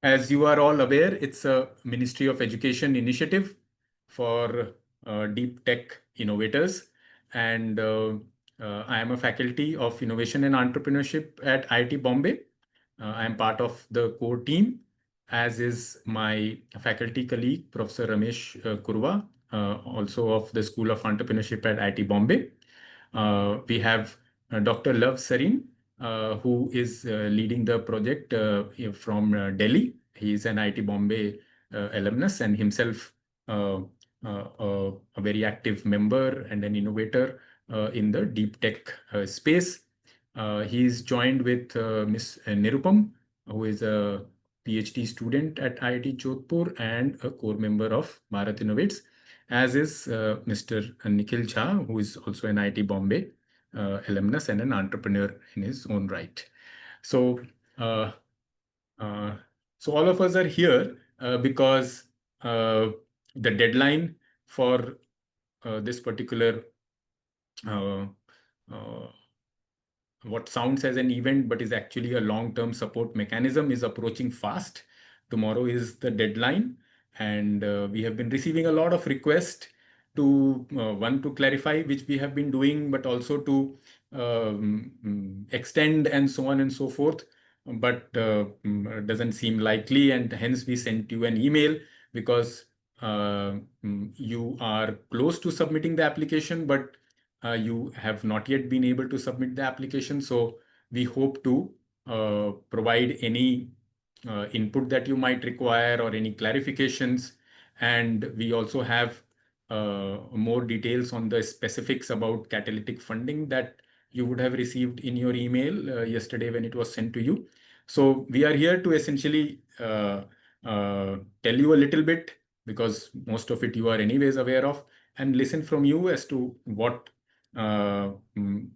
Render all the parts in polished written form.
As you are all aware, it's a Ministry of Education initiative for deep tech innovators. And I am a faculty of innovation and entrepreneurship at IIT Bombay. I am part of the core team, as is my faculty colleague, Professor Ramesh Kurwa, also of the School of Entrepreneurship at IIT Bombay. We have Dr. Love Sareen, who is leading the project from Delhi. He is an IIT Bombay alumnus and himself a very active member and an innovator in the deep tech space. He is joined with Ms. Nirupam, who is a PhD student at IIT Jodhpur and a core member of Bharat Innovates, as is Mr. Nikhil Jha, who is also an IIT Bombay alumnus and an entrepreneur in his own right. So, so all of us are here because the deadline for this particular what sounds as an event but is actually a long-term support mechanism is approaching fast. Tomorrow is the deadline, and we have been receiving a lot of requests to one, to clarify, which we have been doing, but also to extend and so on and so forth. But doesn't seem likely, and hence we sent you an email because you are close to submitting the application, but you have not yet been able to submit the application. So we hope to provide any input that you might require or any clarifications. And we also have more details on the specifics about catalytic funding that you would have received in your email yesterday when it was sent to you. So we are here to essentially tell you a little bit, because most of it you are anyways aware of, and listen from you as to what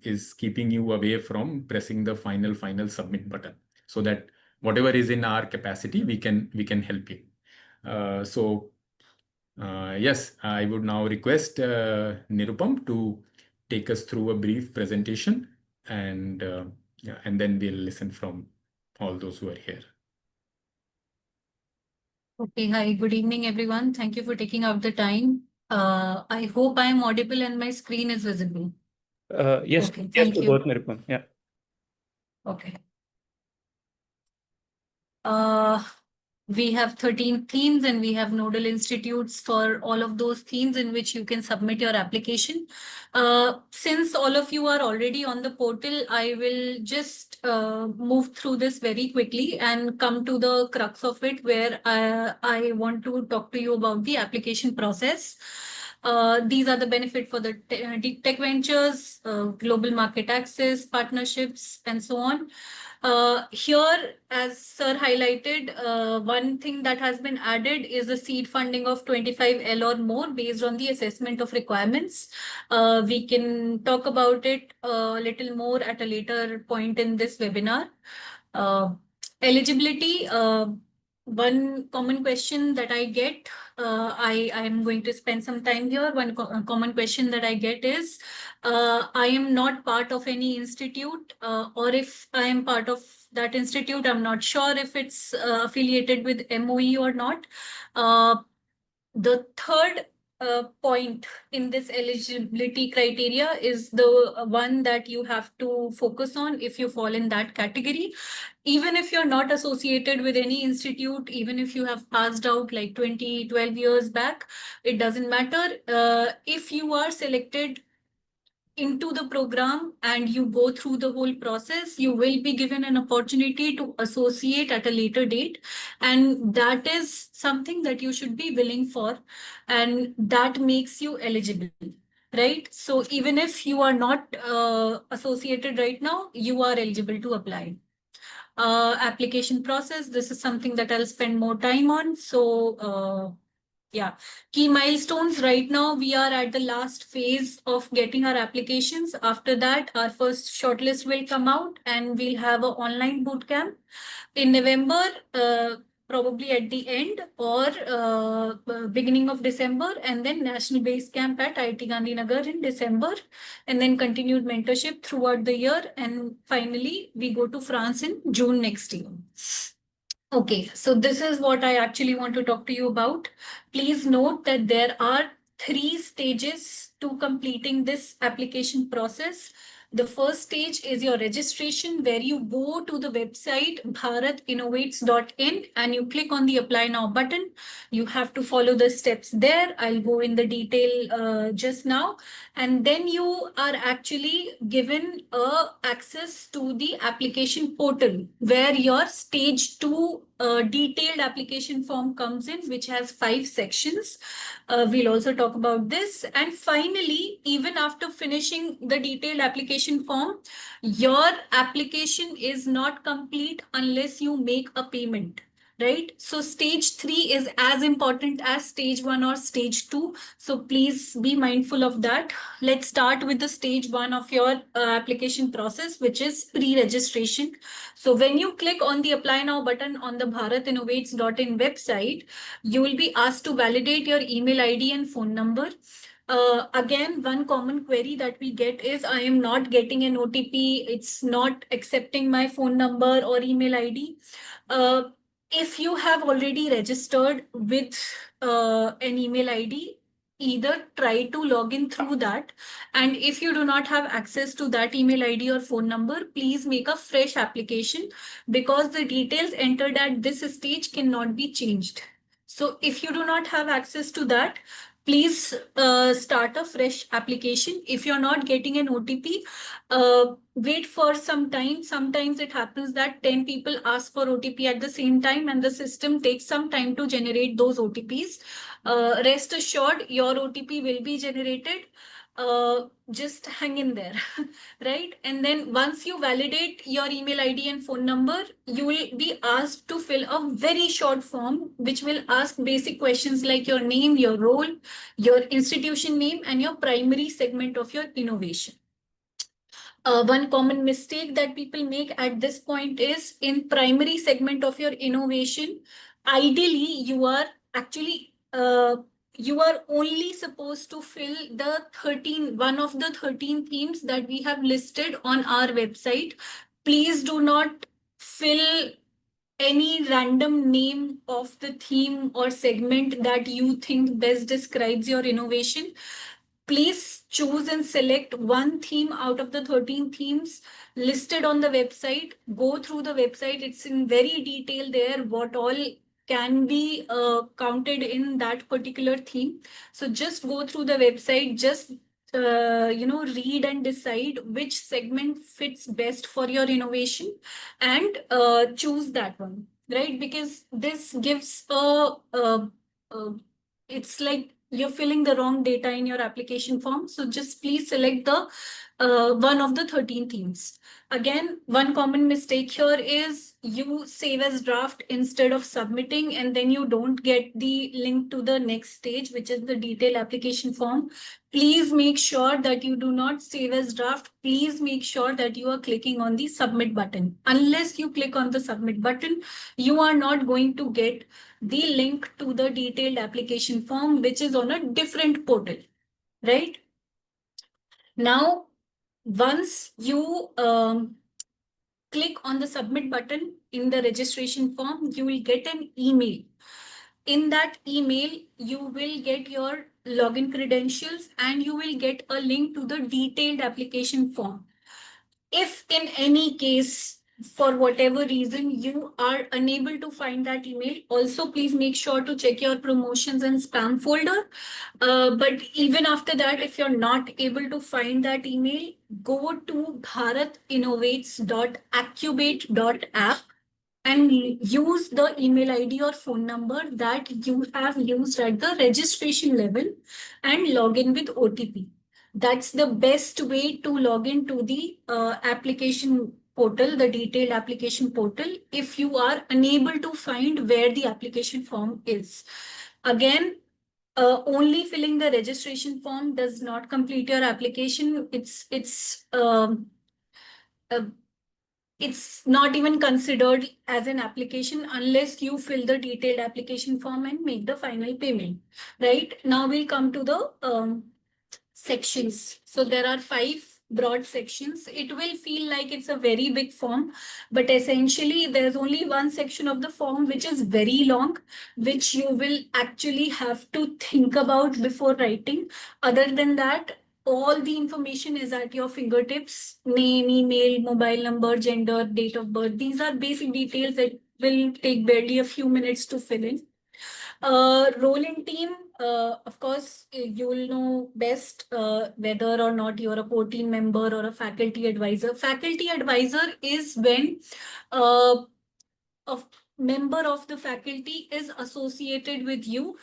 is keeping you away from pressing the final submit button, so that whatever is in our capacity, we can help you. Yes, I would now request Nirupam to take us through a brief presentation, and yeah, and then we'll listen from all those who are here. Okay, hi, good evening, everyone. Thank you for taking out the time. I hope I am audible and my screen is visible. Yes, okay, yes, thank you. both, Nirupam. Yeah. Okay. We have 13 themes and we have nodal institutes for all of those themes in which you can submit your application. Since all of you are already on the portal, I will just move through this very quickly and come to the crux of it, where I want to talk to you about the application process. These are the benefits for the deep tech ventures, global market access, partnerships, and so on. Here, as Sir highlighted, one thing that has been added is the seed funding of 25L or more based on the assessment of requirements. We can talk about it a little more at a later point in this webinar. Eligibility, one common question that I get, I am going to spend some time here. One common question that I get is, I am not part of any institute, or if I am part of that institute, I'm not sure if it's affiliated with MOE or not. The third point in this eligibility criteria is the one that you have to focus on if you fall in that category. Even if you're not associated with any institute, even if you have passed out like 12 years back, it doesn't matter. If you are selected into the program and you go through the whole process, you will be given an opportunity to associate at a later date. And that is something that you should be willing for, and that makes you eligible. Right? So even if you are not associated right now, you are eligible to apply. Application process, this is something that I'll spend more time on. So yeah, key milestones. Right now, we are at the last phase of getting our applications. After that, our first shortlist will come out and we'll have an online bootcamp. In November, probably at the end or beginning of December, and then National Base Camp at IIT Gandhinagar in December, and then continued mentorship throughout the year. And finally, we go to France in June next year. Okay, so this is what I actually want to talk to you about. Please note that there are 3 stages to completing this application process. The first stage is your registration, where you go to the website bharatinnovates.in and you click on the Apply Now button. You have to follow the steps there. I'll go in the detail just now. And then you are actually given access to the application portal, where your stage 2 detailed application form comes in, which has 5 sections. We'll also talk about this. And finally, even after finishing the detailed application form, your application is not complete unless you make a payment. Right? So stage 3 is as important as stage 1 or stage 2. So please be mindful of that. Let's start with the stage 1 of your application process, which is pre-registration. So when you click on the Apply Now button on the bharatinnovates.in website, you will be asked to validate your email ID and phone number. Again, one common query that we get is, I am not getting an OTP. It's not accepting my phone number or email ID. If you have already registered with an email ID, either try to log in through that. And if you do not have access to that email ID or phone number, please make a fresh application, because the details entered at this stage cannot be changed. So if you do not have access to that, please start a fresh application. If you're not getting an OTP, wait for some time. Sometimes it happens that 10 people ask for OTP at the same time, and the system takes some time to generate those OTPs. Rest assured, your OTP will be generated. Just hang in there, right? And then once you validate your email ID and phone number, you will be asked to fill a very short form, which will ask basic questions like your name, your role, your institution name, and your primary segment of your innovation. One common mistake that people make at this point is, in primary segment of your innovation, ideally you are actually you are only supposed to fill one of the 13 themes that we have listed on our website. Please do not fill any random name of the theme or segment that you think best describes your innovation. Please choose and select one theme out of the 13 themes listed on the website. Go through the website. It's in very detail there what all can be counted in that particular theme. So just go through the website, just read and decide which segment fits best for your innovation, and choose that one, right? Because this gives it's like you're filling the wrong data in your application form. So just please select the one of the 13 themes. Again, one common mistake here is you save as draft instead of submitting, and then you don't get the link to the next stage, which is the detailed application form. Please make sure that you do not save as draft. Please make sure that you are clicking on the submit button. Unless you click on the submit button, you are not going to get the link to the detailed application form, which is on a different portal, right? Now, once you click on the submit button in the registration form, you will get an email. In that email, you will get your login credentials and you will get a link to the detailed application form. If in any case, for whatever reason, you are unable to find that email, also please make sure to check your promotions and spam folder. But even after that, if you're not able to find that email, go to bharatinnovates.accubate.app and use the email ID or phone number that you have used at the registration level and log in with OTP. That's the best way to log into the application portal, the detailed application portal, if you are unable to find where the application form is. Again, only filling the registration form does not complete your application. it's not even considered as an application unless you fill the detailed application form and make the final payment. Right now, we'll come to the sections. So there are 5 broad sections. It will feel like it's a very big form, but essentially there's only one section of the form which is very long, which you will actually have to think about before writing. Other than that, all the information is at your fingertips: name, email, mobile number, gender, date of birth. These are basic details that will take barely a few minutes to fill in. Role in team, of course, you will know best whether or not you're a core team member or a faculty advisor. Faculty advisor is when a member of the faculty is associated with you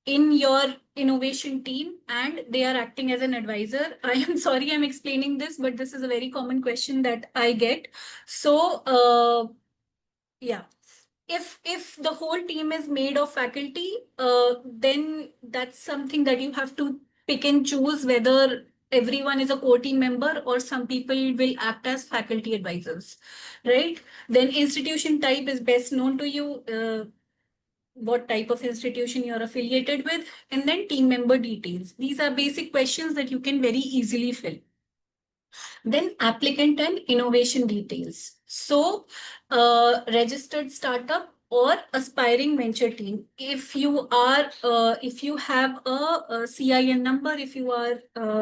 in your innovation team and they are acting as an advisor. I am sorry I'm explaining this, but this is a very common question that I get. So, yeah. If the whole team is made of faculty, then that's something that you have to pick and choose whether everyone is a core team member or some people will act as faculty advisors, right? Then institution type is best known to you, what type of institution you're affiliated with, and then team member details. These are basic questions that you can very easily fill. Then applicant and innovation details. So, registered startup or aspiring venture team. If you are, if you have a CIN number, if you are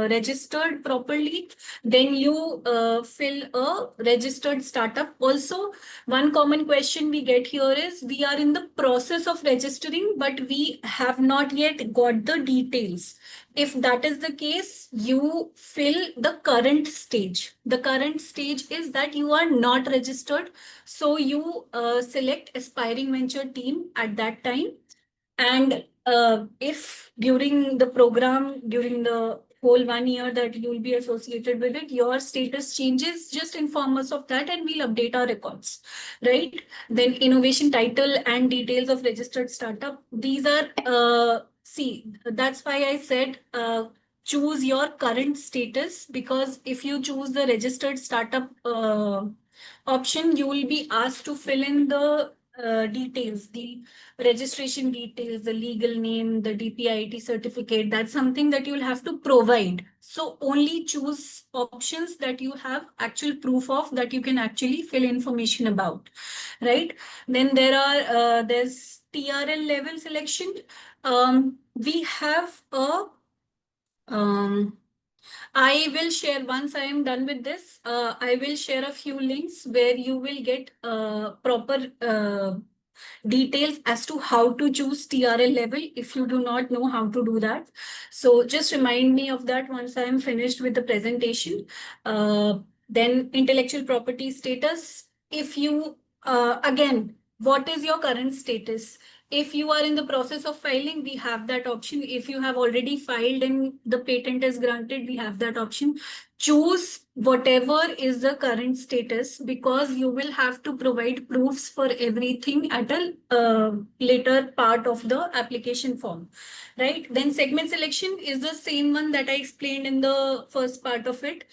registered properly, then you fill a registered startup. Also, one common question we get here is we are in the process of registering, but we have not yet got the details. If that is the case, you fill the current stage. The current stage is that you are not registered. So you select aspiring venture team at that time. And if during the program, during the whole 1 year that you will be associated with it, your status changes, just inform us of that and we'll update our records, right? Then innovation title and details of registered startup. These are, see, that's why I said, choose your current status, because if you choose the registered startup option, you will be asked to fill in the details, the registration details, the legal name, the DPIT certificate. That's something that you'll have to provide. So only choose options that you have actual proof of, that you can actually fill information about, right? Then there's TRL level selection. We have a I will share, once I am done with this, I will share a few links where you will get proper details as to how to choose TRL level if you do not know how to do that. So just remind me of that once I am finished with the presentation. Then intellectual property status. If you, again, what is your current status? If you are in the process of filing, we have that option. If you have already filed and the patent is granted, we have that option. Choose whatever is the current status, because you will have to provide proofs for everything at a later part of the application form, right? Then segment selection is the same one that I explained in the first part of it.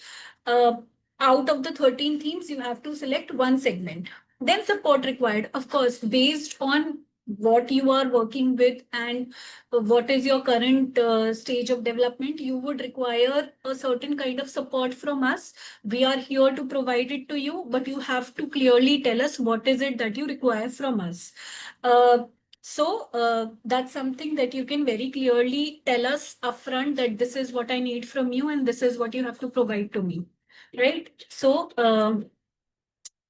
Out of the 13 themes, you have to select one segment. Then support required, of course, based on what you are working with and what is your current stage of development, you would require a certain kind of support from us. We are here to provide it to you, but you have to clearly tell us what is it that you require from us. So that's something that you can very clearly tell us upfront, that this is what I need from you and this is what you have to provide to me, right? So,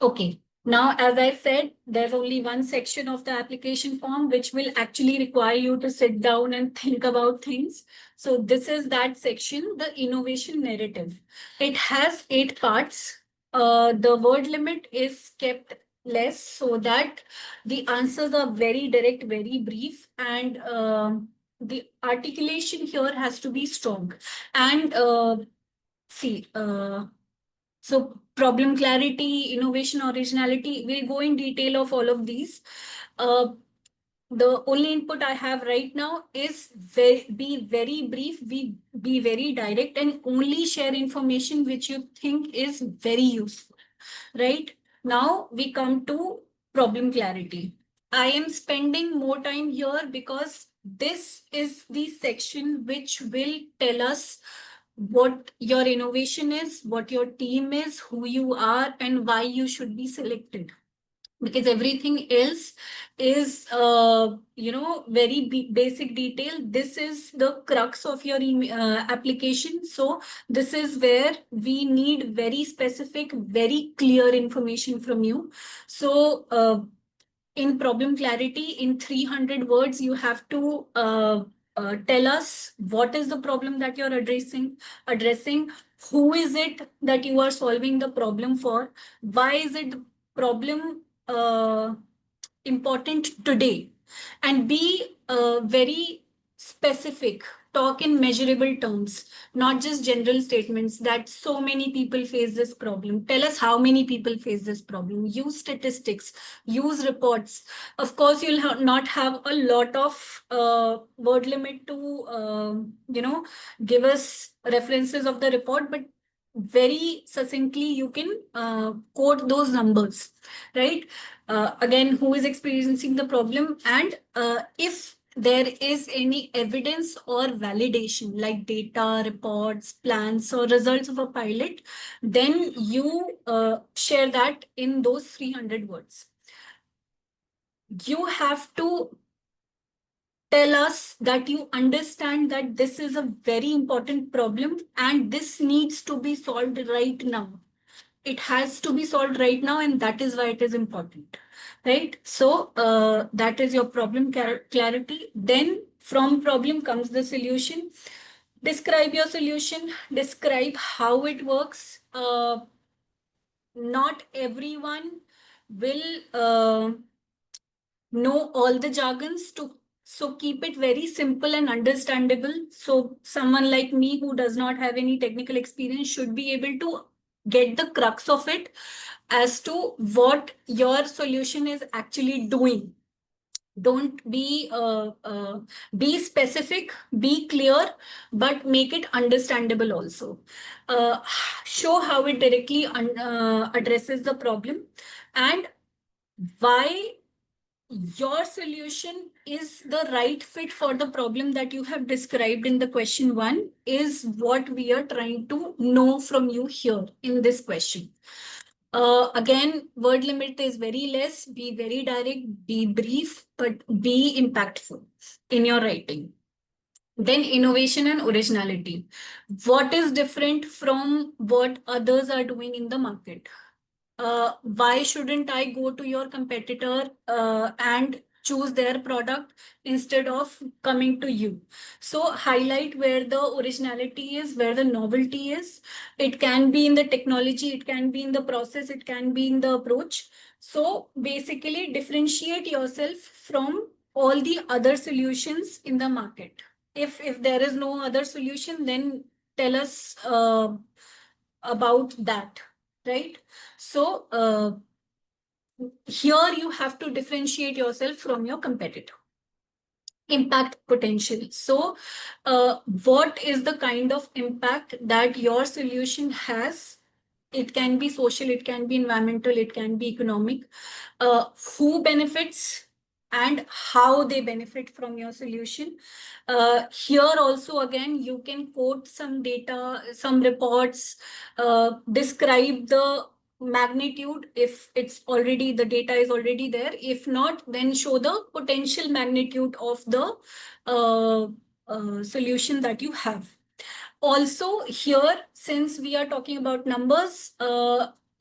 okay. Now, as I said, there's only one section of the application form which will actually require you to sit down and think about things. So this is that section, the innovation narrative. It has 8 parts. The word limit is kept less so that the answers are very direct, very brief, and the articulation here has to be strong. And see, so problem clarity, innovation, originality, we'll go in detail of all of these. The only input I have right now is be very brief, be very direct, and only share information which you think is very useful, right? Now we come to problem clarity. I am spending more time here because this is the section which will tell us what your innovation is, what your team is, who you are, and why you should be selected. Because everything else is very basic detail. This is the crux of your application. So this is where we need very specific, very clear information from you. So in problem clarity, in 300 words, you have to tell us what is the problem that you're addressing, who is it that you are solving the problem for, why is it the problem important today, and be very specific. Talk in measurable terms, not just general statements that so many people face this problem. Tell us how many people face this problem. Use statistics, use reports. Of course, you'll not have a lot of word limit to, give us references of the report, but very succinctly you can quote those numbers, right? Again, who is experiencing the problem, and if there is any evidence or validation like data, reports, plans, or results of a pilot, then you share that in those 300 words. You have to tell us that you understand that this is a very important problem and this needs to be solved right now. It has to be solved right now, and that is why it is important, right? So that is your problem clarity. Then from problem comes the solution. Describe your solution, describe how it works. Not everyone will know all the jargons, to so keep it very simple and understandable. So someone like me who does not have any technical experience should be able to get the crux of it as to what your solution is actually doing. Don't be specific, be clear, but make it understandable also. Show how it directly addresses the problem, and why your solution is the right fit for the problem that you have described in the question 1 is what we are trying to know from you here in this question. Again, word limit is very less. Be very direct, be brief, but be impactful in your writing. Then innovation and originality. What is different from what others are doing in the market? Why shouldn't I go to your competitor and choose their product instead of coming to you? So highlight where the originality is, where the novelty is. It can be in the technology, it can be in the process, it can be in the approach. So basically differentiate yourself from all the other solutions in the market. If there is no other solution, then tell us about that, right? So here you have to differentiate yourself from your competitor. Impact potential. So what is the kind of impact that your solution has? It can be social, it can be environmental, it can be economic. Who benefits and how they benefit from your solution. Here also, again, you can quote some data, some reports, describe the magnitude if it's already, the data is already there. If not, then show the potential magnitude of the solution that you have. Also here, since we are talking about numbers,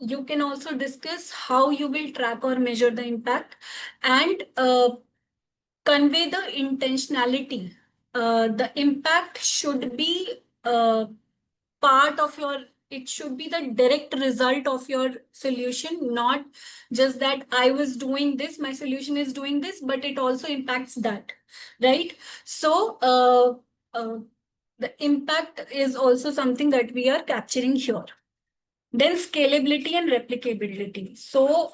you can also discuss how you will track or measure the impact, and convey the intentionality. The impact should be part of your, it should be the direct result of your solution, not just that I was doing this, my solution is doing this, but it also impacts that, right? So the impact is also something that we are capturing here. Then scalability and replicability. So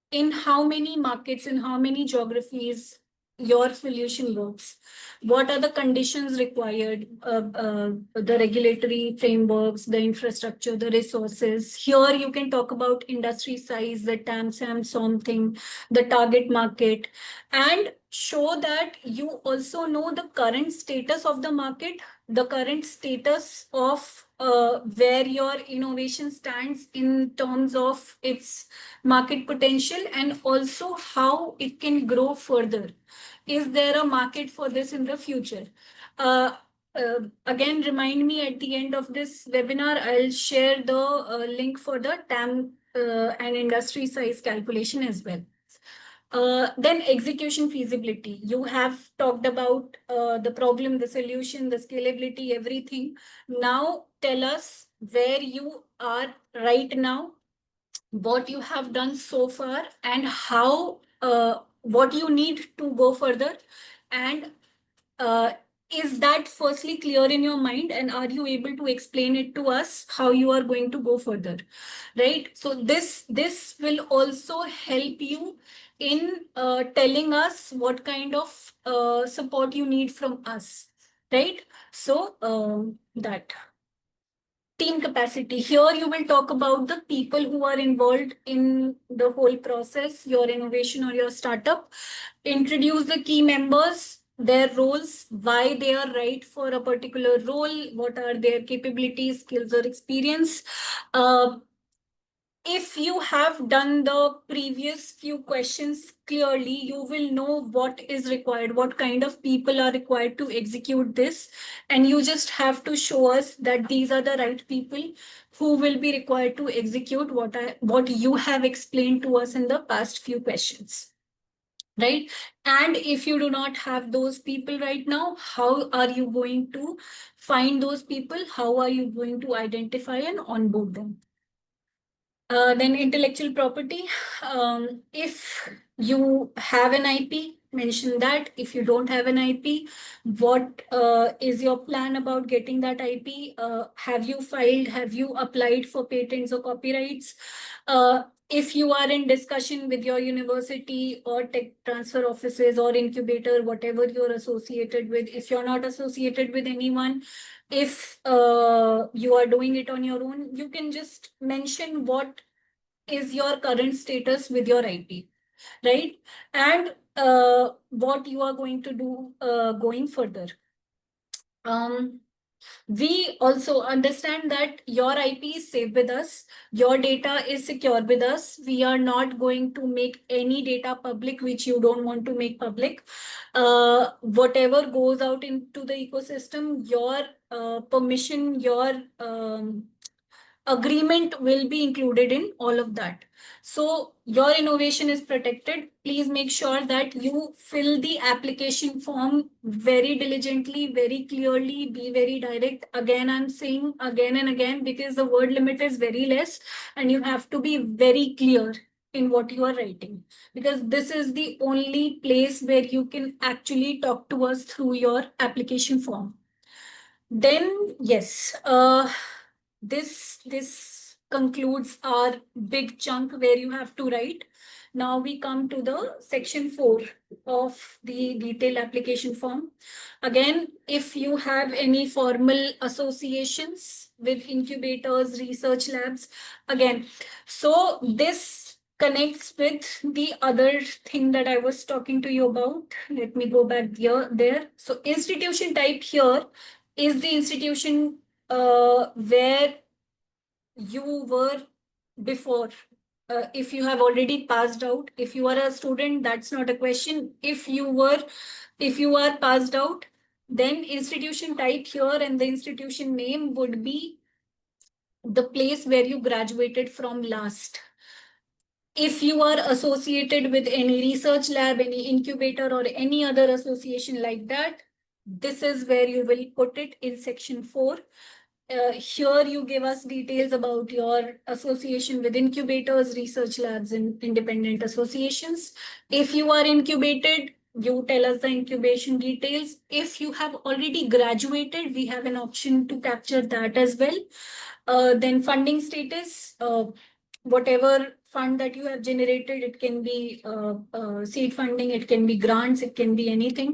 in how many markets, in how many geographies, your solution works. What are the conditions required, the regulatory frameworks, the infrastructure, the resources. Here you can talk about industry size, the TAM, SAM, SOM thing, the target market, and show that you also know the current status of the market, the current status of where your innovation stands in terms of its market potential, and also how it can grow further. Is there a market for this in the future? Again, remind me at the end of this webinar, I'll share the link for the TAM and industry size calculation as well. Then execution feasibility. You have talked about the problem, the solution, the scalability, everything. Now tell us where you are right now, what you have done so far, and how what you need to go further, and uh, is that firstly clear in your mind, and are you able to explain it to us how you are going to go further, right? So this will also help you in telling us what kind of support you need from us, right? So that team capacity. Here you will talk about the people who are involved in the whole process, your innovation or your startup. Introduce the key members, their roles, why they are right for a particular role, what are their capabilities, skills, or experience. If you have done the previous few questions clearly, you will know what is required, what kind of people are required to execute this. And you just have to show us that these are the right people who will be required to execute what you have explained to us in the past few questions. Right? And if you do not have those people right now, how are you going to find those people? How are you going to identify and onboard them? Then intellectual property. If you have an IP, mention that. If you don't have an IP, what is your plan about getting that IP? Have you filed? Have you applied for patents or copyrights? If you are in discussion with your university or tech transfer offices or incubator, whatever you're associated with, if you're not associated with anyone, if you are doing it on your own, you can just mention what is your current status with your IP, right? And what you are going to do going further. We also understand that your IP is safe with us, your data is secure with us. We are not going to make any data public which you don't want to make public. Whatever goes out into the ecosystem, your permission, your agreement will be included in all of that. So your innovation is protected. Please make sure that you fill the application form very diligently, very clearly, be very direct. Again, I'm saying again and again, because the word limit is very less and you have to be very clear in what you are writing, because this is the only place where you can actually talk to us through your application form. Then, yes, this concludes our big chunk where you have to write. Now we come to the section 4 of the detailed application form. Again, if you have any formal associations with incubators, research labs, again, so this connects with the other thing that I was talking to you about. Let me go back there. So institution type here is the institution where you were before. If you have already passed out, if you are a student, that's not a question. If you are passed out, then institution type here and the institution name would be the place where you graduated from last. If you are associated with any research lab, any incubator, or any other association like that, this is where you will put it in section 4. Here you give us details about your association with incubators, research labs, and independent associations. If you are incubated, you tell us the incubation details. If you have already graduated, we have an option to capture that as well. Then funding status, whatever fund that you have generated. It can be seed funding, it can be grants, it can be anything.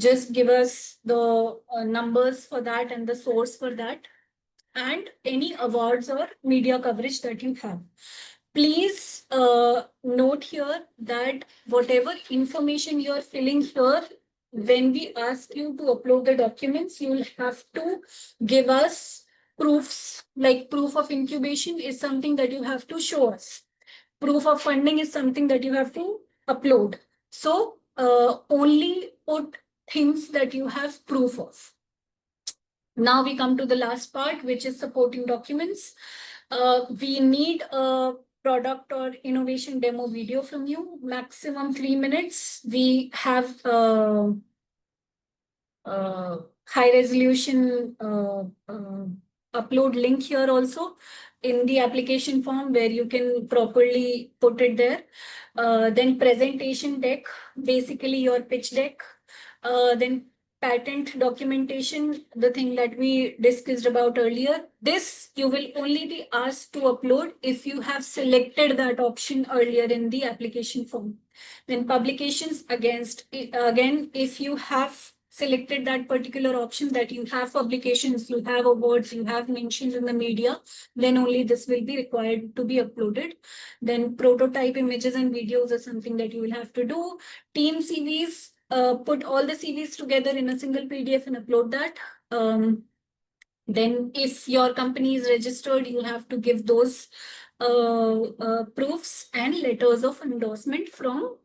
Just give us the numbers for that and the source for that, and any awards or media coverage that you have. Please note here that whatever information you are filling here, when we ask you to upload the documents, you'll have to give us proofs. Like proof of incubation is something that you have to show us. Proof of funding is something that you have to upload. So only put things that you have proof of. Now we come to the last part, which is supporting documents. We need a product or innovation demo video from you, maximum 3 minutes. We have high resolution upload link here also in the application form where you can properly put it there. Then presentation deck, basically your pitch deck. Then patent documentation, the thing that we discussed about earlier. This you will only be asked to upload if you have selected that option earlier in the application form. Then publications, again, if you have selected that particular option, that you have publications, you have awards, you have mentions in the media, then only this will be required to be uploaded. Then prototype images and videos are something that you will have to do. Team CVs, put all the CVs together in a single PDF and upload that. Then if your company is registered, you'll have to give those proofs and letters of endorsement from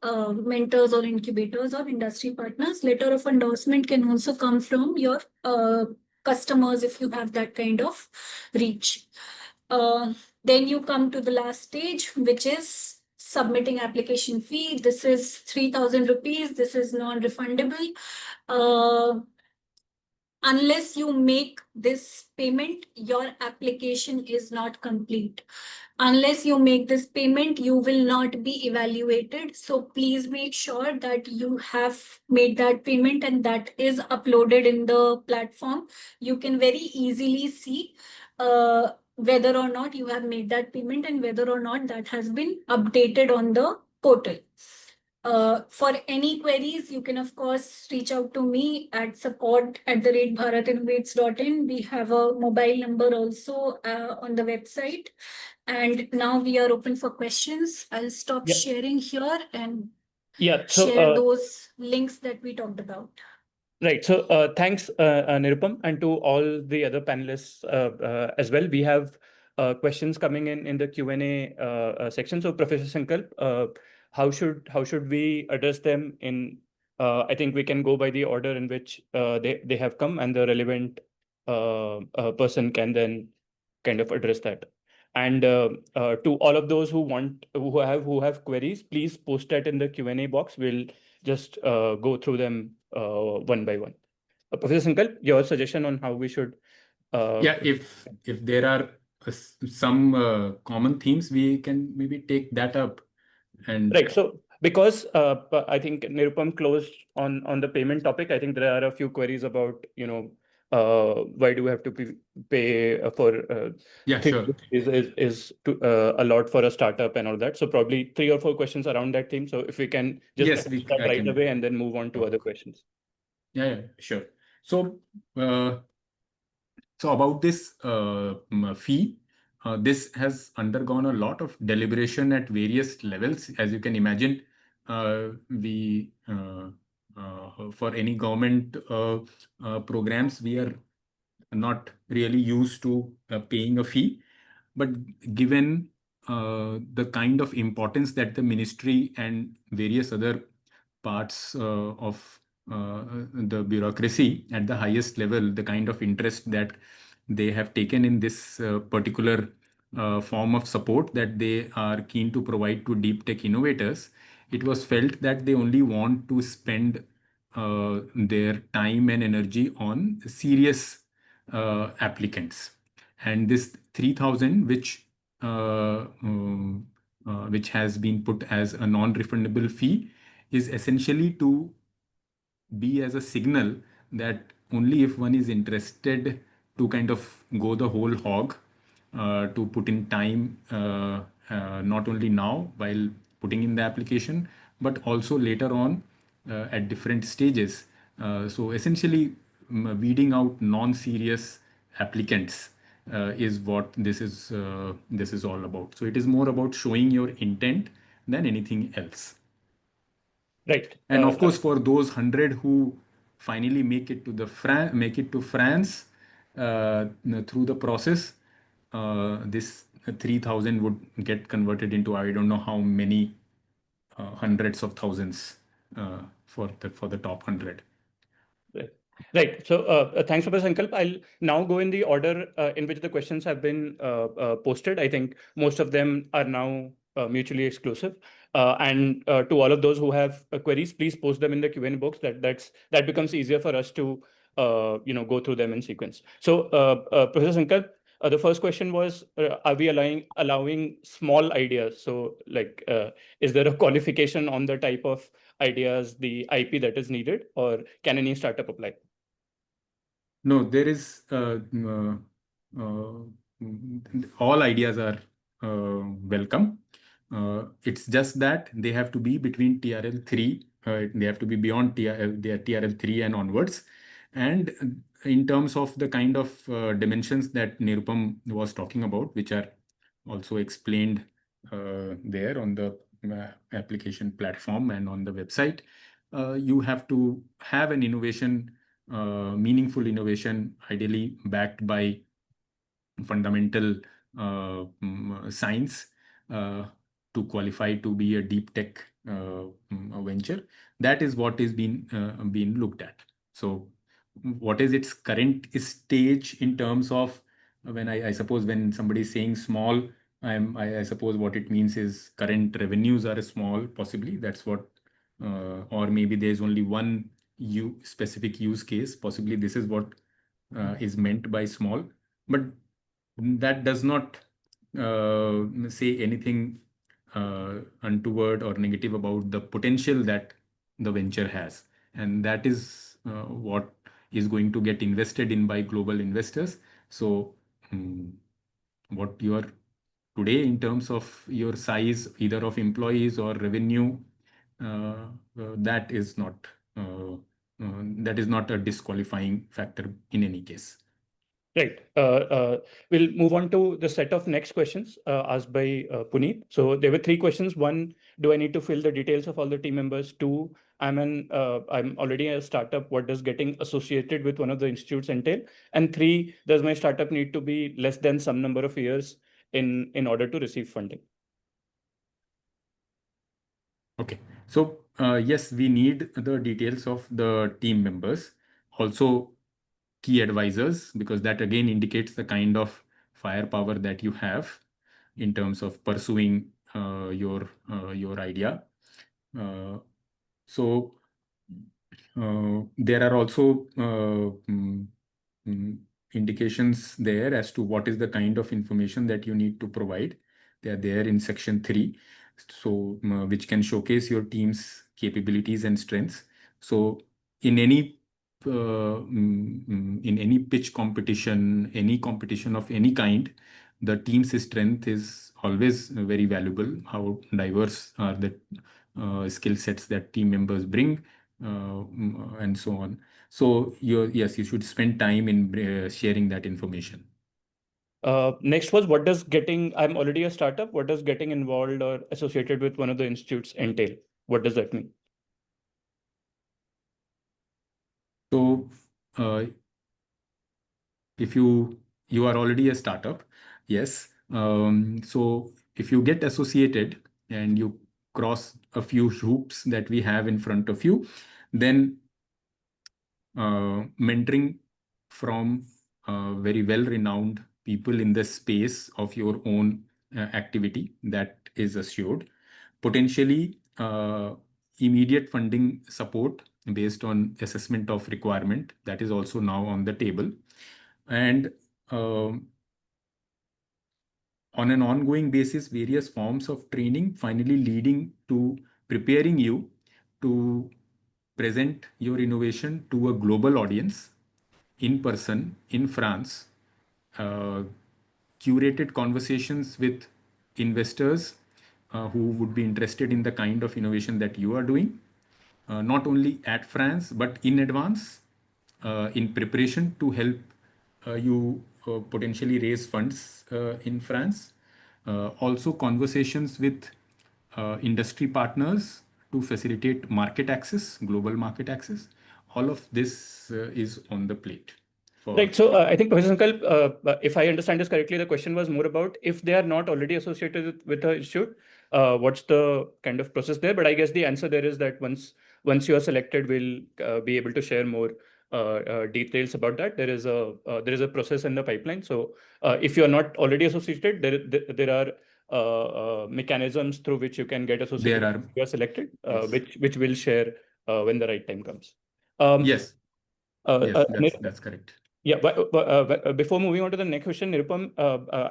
mentors or incubators or industry partners. Letter of endorsement can also come from your customers if you have that kind of reach. Then you come to the last stage, which is submitting application fee. This is 3,000 rupees. This is non-refundable. Unless you make this payment, your application is not complete. Unless you make this payment, you will not be evaluated. So please make sure that you have made that payment and that is uploaded in the platform. You can very easily see whether or not you have made that payment and whether or not that has been updated on the portal. For any queries, you can, of course, reach out to me at support@bharatinnovates.in. We have a mobile number also on the website. And now we are open for questions. I'll stop sharing here and share those links that we talked about. Right. So thanks, Nirupam, and to all the other panelists as well. We have questions coming in the Q&A section. So Professor Sankalp, how should we address them in, I think we can go by the order in which they have come, and the relevant person can then kind of address that. And to all of those who have queries, please post that in the Q&A box. We'll just go through them one by one. Professor Sankalp, your suggestion on how we should... Yeah, if there are some common themes, we can maybe take that up. And right. So because I think Nirupam closed on the payment topic, I think there are a few queries about, why do we have to pay for yeah, sure. is a lot for a startup and all that. So probably 3 or 4 questions around that theme. So if we can just start right away and then move on to other questions. Yeah, sure. So about this fee, this has undergone a lot of deliberation at various levels. As you can imagine, we for any government programs, we are not really used to paying a fee. But given the kind of importance that the ministry and various other parts of the bureaucracy at the highest level, the kind of interest that they have taken in this particular form of support that they are keen to provide to deep tech innovators, it was felt that they only want to spend their time and energy on serious applicants. And this 3,000, which has been put as a non-refundable fee, is essentially to be as a signal that only if one is interested to kind of go the whole hog, to put in time not only now while putting in the application, but also later on at different stages. So essentially, weeding out non-serious applicants is what this is all about. So it is more about showing your intent than anything else. Right. And of course, for those 100 who finally make it to France through the process, this 3,000 would get converted into I don't know how many hundreds of thousands for the top 100. Right. Right. So thanks, Professor Sankalp. I'll now go in the order in which the questions have been posted. I think most of them are now mutually exclusive. And to all of those who have queries, please post them in the Q&A box. That becomes easier for us to go through them in sequence. So Professor Sankalp, the first question was, are we allowing small ideas? So like, is there a qualification on the type of ideas, the IP that is needed, or can any startup apply? No, there is all ideas are welcome. It's just that they have to be between TRL 3, they have to be beyond TRL 3 and onwards. And in terms of the kind of dimensions that Nirupam was talking about, which are also explained there on the application platform and on the website, you have to have an innovation, meaningful innovation, ideally backed by fundamental science to qualify to be a deep tech venture. That is what is being looked at. So what is its current stage in terms of when I suppose when somebody is saying small, I suppose what it means is current revenues are small, possibly. That's what, or maybe there's only one specific use case. Possibly this is what is meant by small. But that does not say anything untoward or negative about the potential that the venture has. And that is what is going to get invested in by global investors. So what you are today in terms of your size, either of employees or revenue, that is not a disqualifying factor in any case. Right. We'll move on to the set of next questions asked by Puneet. So there were three questions. One, do I need to fill the details of all the team members? Two, I'm already a startup. What does getting associated with one of the institutes entail? And three, does my startup need to be less than some number of years in order to receive funding? Okay. So yes, we need the details of the team members. Also, key advisors, because that again indicates the kind of firepower that you have in terms of pursuing your idea. So there are also indications there as to what is the kind of information that you need to provide. They are there in section 3, so which can showcase your team's capabilities and strengths. So in any pitch competition, any competition of any kind, the team's strength is always very valuable. How diverse are the skill sets that team members bring, and so on. So yes, you should spend time in sharing that information. Next was, I'm already a startup. What does getting involved or associated with one of the institutes entail? What does that mean? So if you are already a startup, yes. So if you get associated and you cross a few hoops that we have in front of you, then mentoring from very well-renowned people in the space of your own activity, that is assured. Potentially immediate funding support based on assessment of requirement, that is also now on the table. And on an ongoing basis, various forms of training, finally leading to preparing you to present your innovation to a global audience in person in France, curated conversations with investors who would be interested in the kind of innovation that you are doing, not only at France, but in advance, in preparation to help you potentially raise funds in France. Also, conversations with industry partners to facilitate market access, global market access. All of this is on the plate. Right. So I think, Professor Sankalp, if I understand this correctly, the question was more about if they are not already associated with the institute, what's the kind of process there? But I guess the answer there is that once you are selected, we'll be able to share more details about that. There is a process in the pipeline. So if you are not already associated, there are mechanisms through which you can get associated. There are, if you are selected, yes. which we'll share when the right time comes. Yes. Yes, that's correct. Yeah, but before moving on to the next question, Nirupam,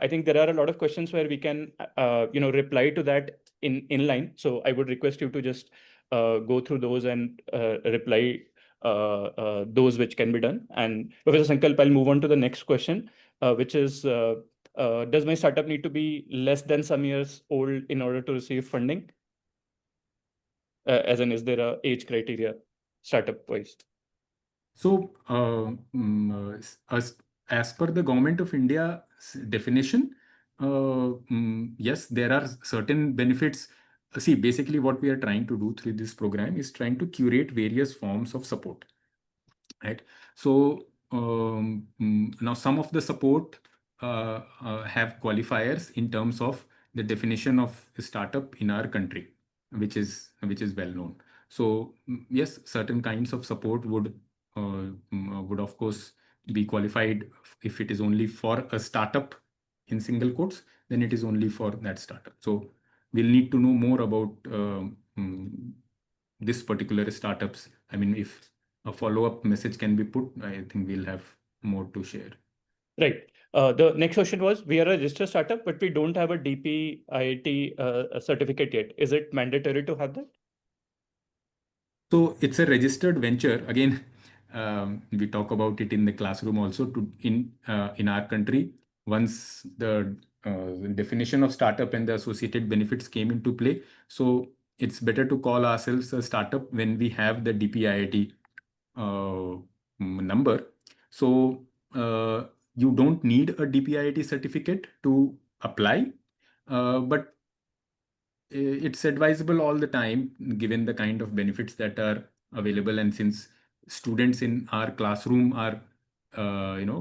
I think there are a lot of questions where we can, reply to that in line. So I would request you to just go through those and reply those which can be done. And Professor Sankalp, I'll move on to the next question, which is, does my startup need to be less than some years old in order to receive funding? As in, is there a age criteria startup wise? So, as per the Government of India's definition, yes, there are certain benefits. See, basically, what we are trying to do through this program is trying to curate various forms of support, right? So, now some of the support have qualifiers in terms of the definition of a startup in our country, which is well known. So, yes, certain kinds of support would of course be qualified. If it is only for a startup in single quotes, then it is only for that startup. So we'll need to know more about this particular startups. I mean, if a follow-up message can be put, I think we'll have more to share. Right. The next question was, we are a registered startup, but we don't have a DP-IIT certificate yet. Is it mandatory to have that? So it's a registered venture. Again, we talk about it in the classroom also. In our country, once the definition of startup and the associated benefits came into play, so it's better to call ourselves a startup when we have the DPIIT number. So you don't need a DPIIT certificate to apply, but it's advisable all the time given the kind of benefits that are available, and since students in our classroom are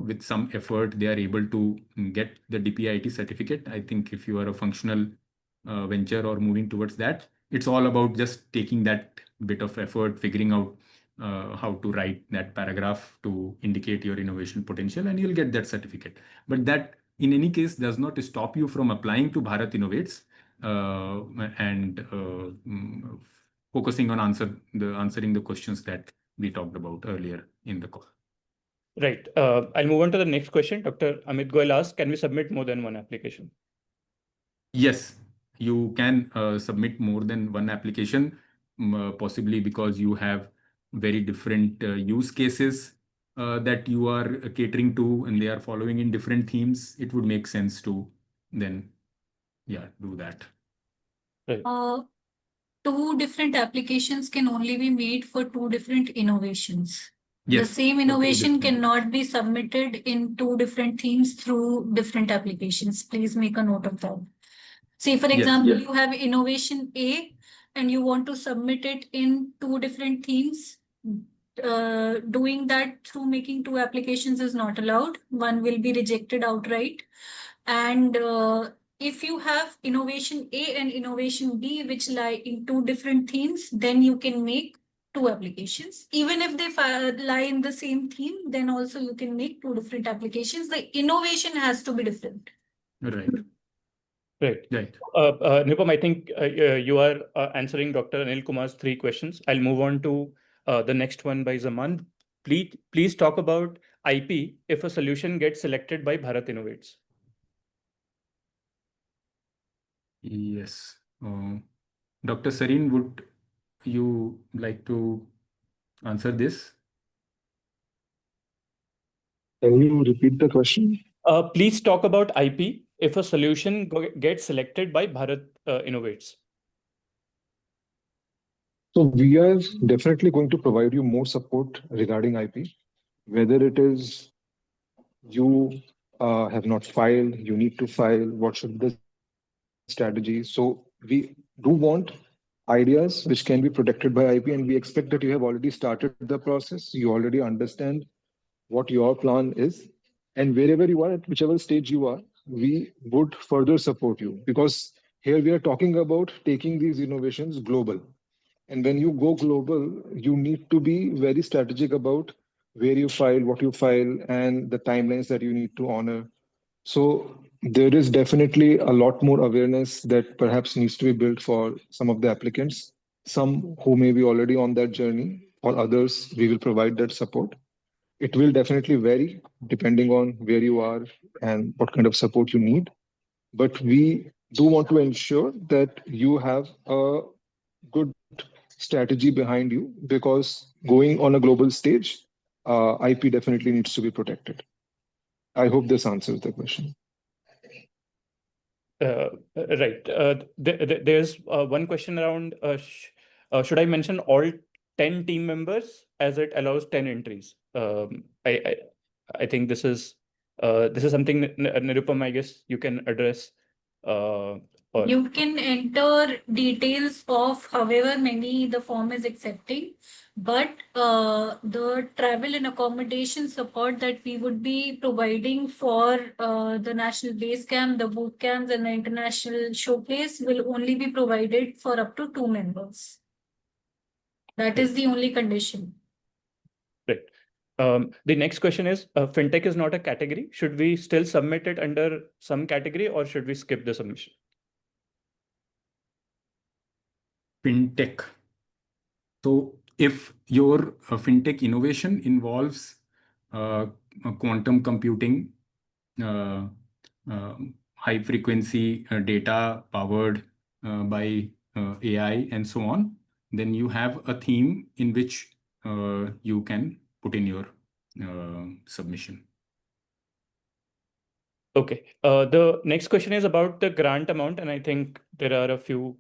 with some effort they are able to get the DPIIT certificate. I think if you are a functional venture or moving towards that, it's all about just taking that bit of effort, figuring out how to write that paragraph to indicate your innovation potential, and you'll get that certificate. But that in any case does not stop you from applying to Bharat Innovates and focusing on answering the questions that we talked about earlier in the call. Right. I'll move on to the next question. Dr. Amit Goyal asks, can we submit more than one application? Yes, you can submit more than one application, possibly because you have very different use cases that you are catering to, and they are following in different themes. It would make sense to then, do that. Right. Two different applications can only be made for two different innovations. Yes, the same for two innovation different- cannot be submitted in two different themes through different applications. Please make a note of that. Say, for Yes, example, yes. you have innovation A and you want to submit it in two different themes. Doing that through making two applications is not allowed. One will be rejected outright. And if you have innovation A and innovation B, which lie in two different themes, then you can make two applications. Even if they lie in the same theme, then also you can make two different applications. The innovation has to be different. Right. Right. Right. Nirupam, I think you are answering Dr. Anil Kumar's three questions. I'll move on to the next one by Zaman. Please talk about IP if a solution gets selected by Bharat Innovates. Yes. Dr. Sareen, would you like to answer this? Can you repeat the question? Please talk about IP if a solution gets selected by Bharat Innovates? So we are definitely going to provide you more support regarding IP, whether it is you have not filed, you need to file, what should be the strategy. So we do want ideas which can be protected by IP, and we expect that you have already started the process. You already understand what your plan is, and wherever you are, at whichever stage you are, we would further support you, because here we are talking about taking these innovations global. And when you go global, you need to be very strategic about where you file, what you file, and the timelines that you need to honor. So there is definitely a lot more awareness that perhaps needs to be built for some of the applicants, some who may be already on that journey. For others, we will provide that support. It will definitely vary depending on where you are and what kind of support you need. But we do want to ensure that you have a good strategy behind you, because going on a global stage, IP definitely needs to be protected. I hope this answers the question. Right. There's one question around should I mention all 10 team members, as it allows 10 entries? I think this is something, Nirupam, I guess you can address. You can enter details of however many the form is accepting, but the travel and accommodation support that we would be providing for the national base camp, the boot camps, and the international showcase will only be provided for up to 2 members. That is the only condition. Right. The next question is, fintech is not a category. Should we still submit it under some category, or should we skip the submission? Fintech. So if your fintech innovation involves quantum computing, uh, high frequency data powered by AI and so on, then you have a theme in which you can put in your submission. Okay. The next question is about the grant amount, and I think there are a few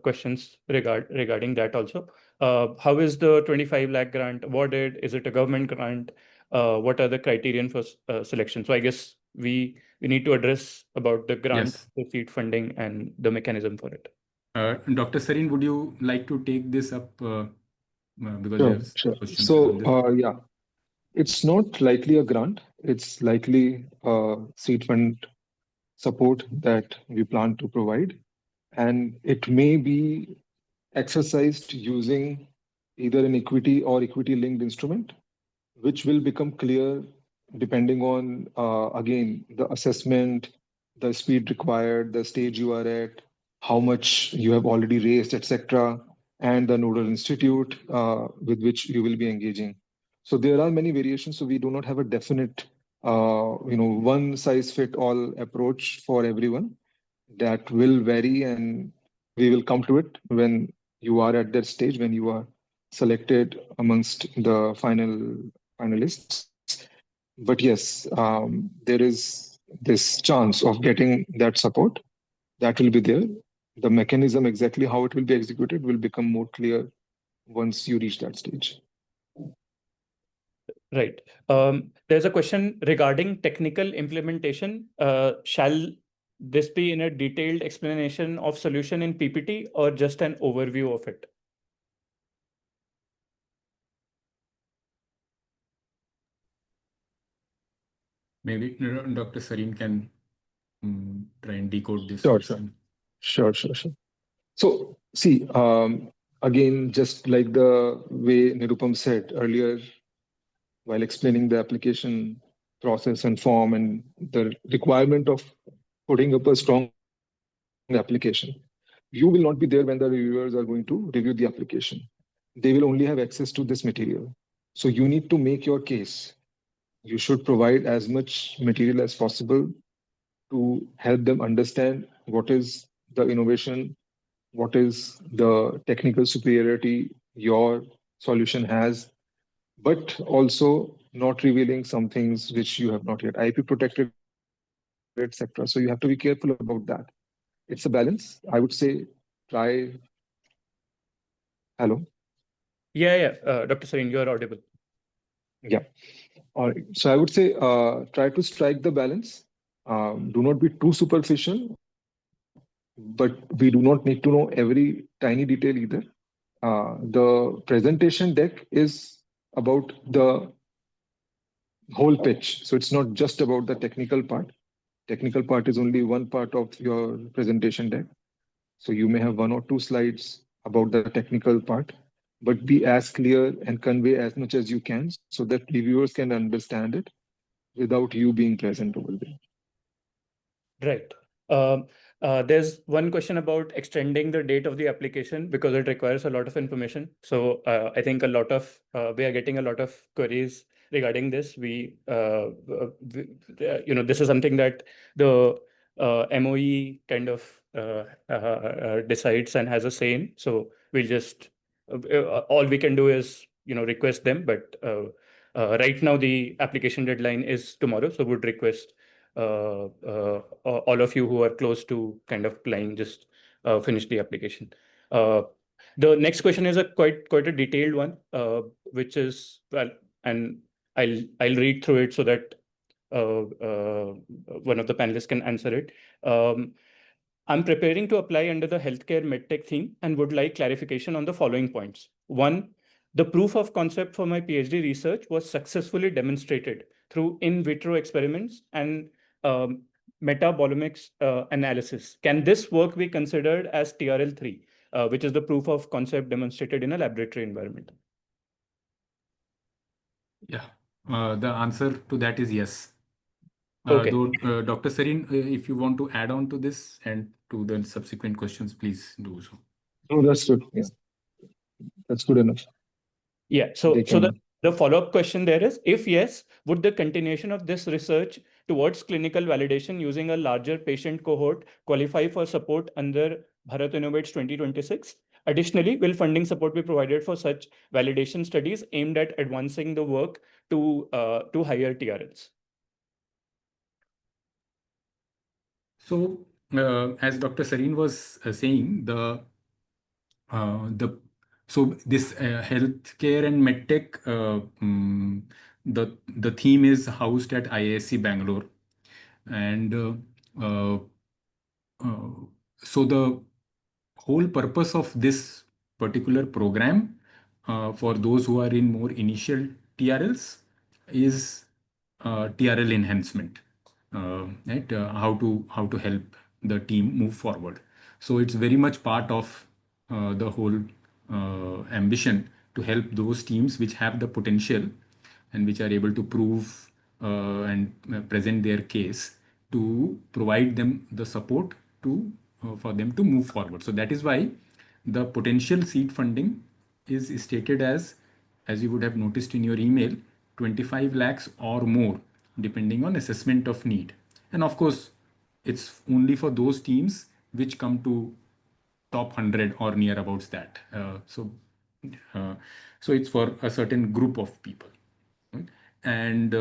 questions regarding that also. How is the 25 lakh grant awarded? Is it a government grant? What are the criterion for selection? So I guess we need to address about the grant, Yes. the seed funding, and the mechanism for it. Dr. Sarin, would you like to take this up? Because Sure, there's sure. questions around this. So, yeah, it's not likely a grant. It's likely a seed fund support that we plan to provide. And it may be exercised using either an equity or equity linked instrument, which will become clear depending on, again, the assessment, the speed required, the stage you are at, how much you have already raised, etc., and the nodal institute with which you will be engaging. So there are many variations. So we do not have a definite, one size fit all approach for everyone. That will vary, and we will come to it when you are at that stage, when you are selected amongst the finalists. But yes, there is this chance of getting that support that will be there. The mechanism, exactly how it will be executed, will become more clear once you reach that stage. Right. There's a question regarding technical implementation. Shall this be in a detailed explanation of solution in PPT or just an overview of it? Maybe Dr. Sarin can try and decode this Sure, question. sure. So, see, again, just like the way Nirupam said earlier, while explaining the application process and form and the requirement of putting up a strong application, you will not be there when the reviewers are going to review the application. They will only have access to this material. So you need to make your case. You should provide as much material as possible to help them understand what is the innovation, what is the technical superiority your solution has, but also not revealing some things which you have not yet IP protected, etc. etc. So you have to be careful about that. It's a balance. I would say try. Hello. Yeah. Dr. Sareen, you are audible. Yeah. All right. So I would say try to strike the balance. Do not be too superficial, but we do not need to know every tiny detail either. The presentation deck is about the whole pitch. So it's not just about the technical part. Technical part is only one part of your presentation deck. So you may have one or two slides about the technical part, but be as clear and convey as much as you can so that reviewers can understand it without you being present over there. Right. There's one question about extending the date of the application because it requires a lot of information. So I think we are getting a lot of queries regarding this. This is something that the MOE kind of decides and has a say in. So we'll just all we can do is request them. But right now the application deadline is tomorrow, so would request all of you who are close to kind of applying, just finish the application. The next question is a quite a detailed one, which is, well, and I'll read through it so that one of the panelists can answer it. I'm preparing to apply under the healthcare medtech theme and would like clarification on the following points. One, the proof of concept for my PhD research was successfully demonstrated through in vitro experiments and metabolomics analysis. Can this work be considered as TRL3, which is the proof of concept demonstrated in a laboratory environment? Yeah, the answer to that is yes. Okay. Though, Dr. Sareen, if you want to add on to this and to the subsequent questions, please do so. No, that's good. Yeah, that's good enough. Yeah. So the follow-up question there is, if yes, would the continuation of this research towards clinical validation using a larger patient cohort qualify for support under Bharat Innovates 2026? Additionally, will funding support be provided for such validation studies aimed at advancing the work to higher TRLs? So, as Dr. Sareen was saying, so this healthcare and medtech, the theme is housed at IISc Bangalore, and so the whole purpose of this particular program for those who are in more initial TRLs is TRL enhancement, right? How to help the team move forward. So it's very much part of the whole ambition to help those teams which have the potential and which are able to prove and present their case, to provide them the support to for them to move forward. So that is why the potential seed funding is stated as you would have noticed in your email, 25 lakhs or more, depending on assessment of need. And of course, it's only for those teams which come to top 100 or near about that. So it's for a certain group of people. Right? And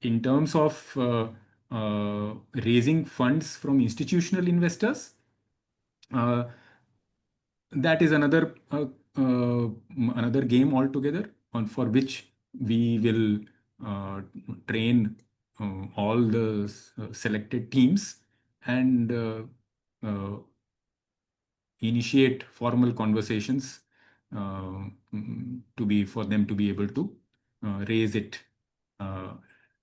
in terms of raising funds from institutional investors, that is another game altogether, on for which we will train all the selected teams and initiate formal conversations for them to be able to raise it,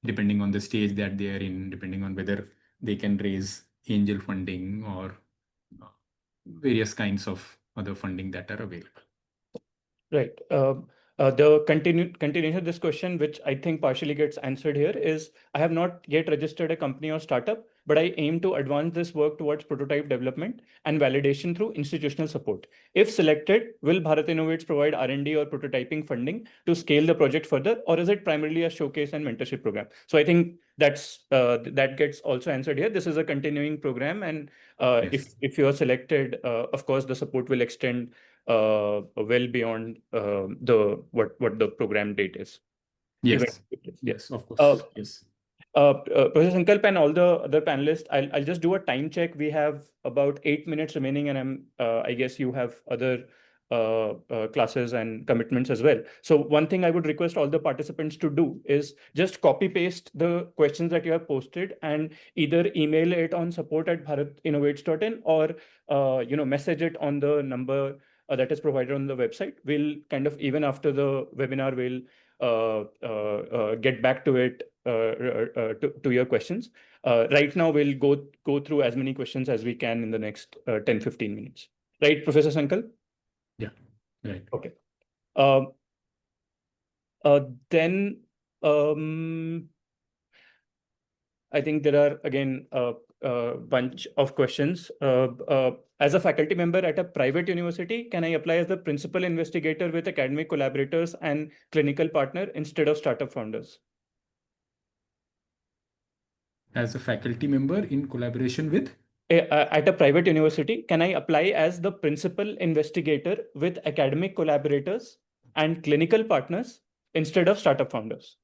depending on the stage that they are in, depending on whether they can raise angel funding or various kinds of other funding that are available. Right. The continuation of this question, which I think partially gets answered here, is I have not yet registered a company or startup, but I aim to advance this work towards prototype development and validation through institutional support. If selected, will Bharat Innovates provide R&D or prototyping funding to scale the project further, or is it primarily a showcase and mentorship program? So I think that gets also answered here. This is a continuing program, and Yes. if you are selected, of course, the support will extend well beyond what the program date is. Yes. Event. Yes, of course. Yes. Professor Sankalp and all the other panelists, I'll just do a time check. We have about 8 minutes remaining, and I guess you have other classes and commitments as well. So one thing I would request all the participants to do is just copy paste the questions that you have posted and either email it on support@bharatinnovates.in or message it on the number that is provided on the website. We'll kind of, even after the webinar, we'll get back to it to your questions. Right now, we'll go through as many questions as we can in the next 10-15 minutes. Right, Professor Sankalp? Yeah, right. Okay. Then I think there are again a bunch of questions. As a faculty member at a private university, can I apply as the principal investigator with academic collaborators and clinical partner instead of startup founders? As a faculty member in collaboration with? At a private university, can I apply as the principal investigator with academic collaborators and clinical partners instead of startup founders?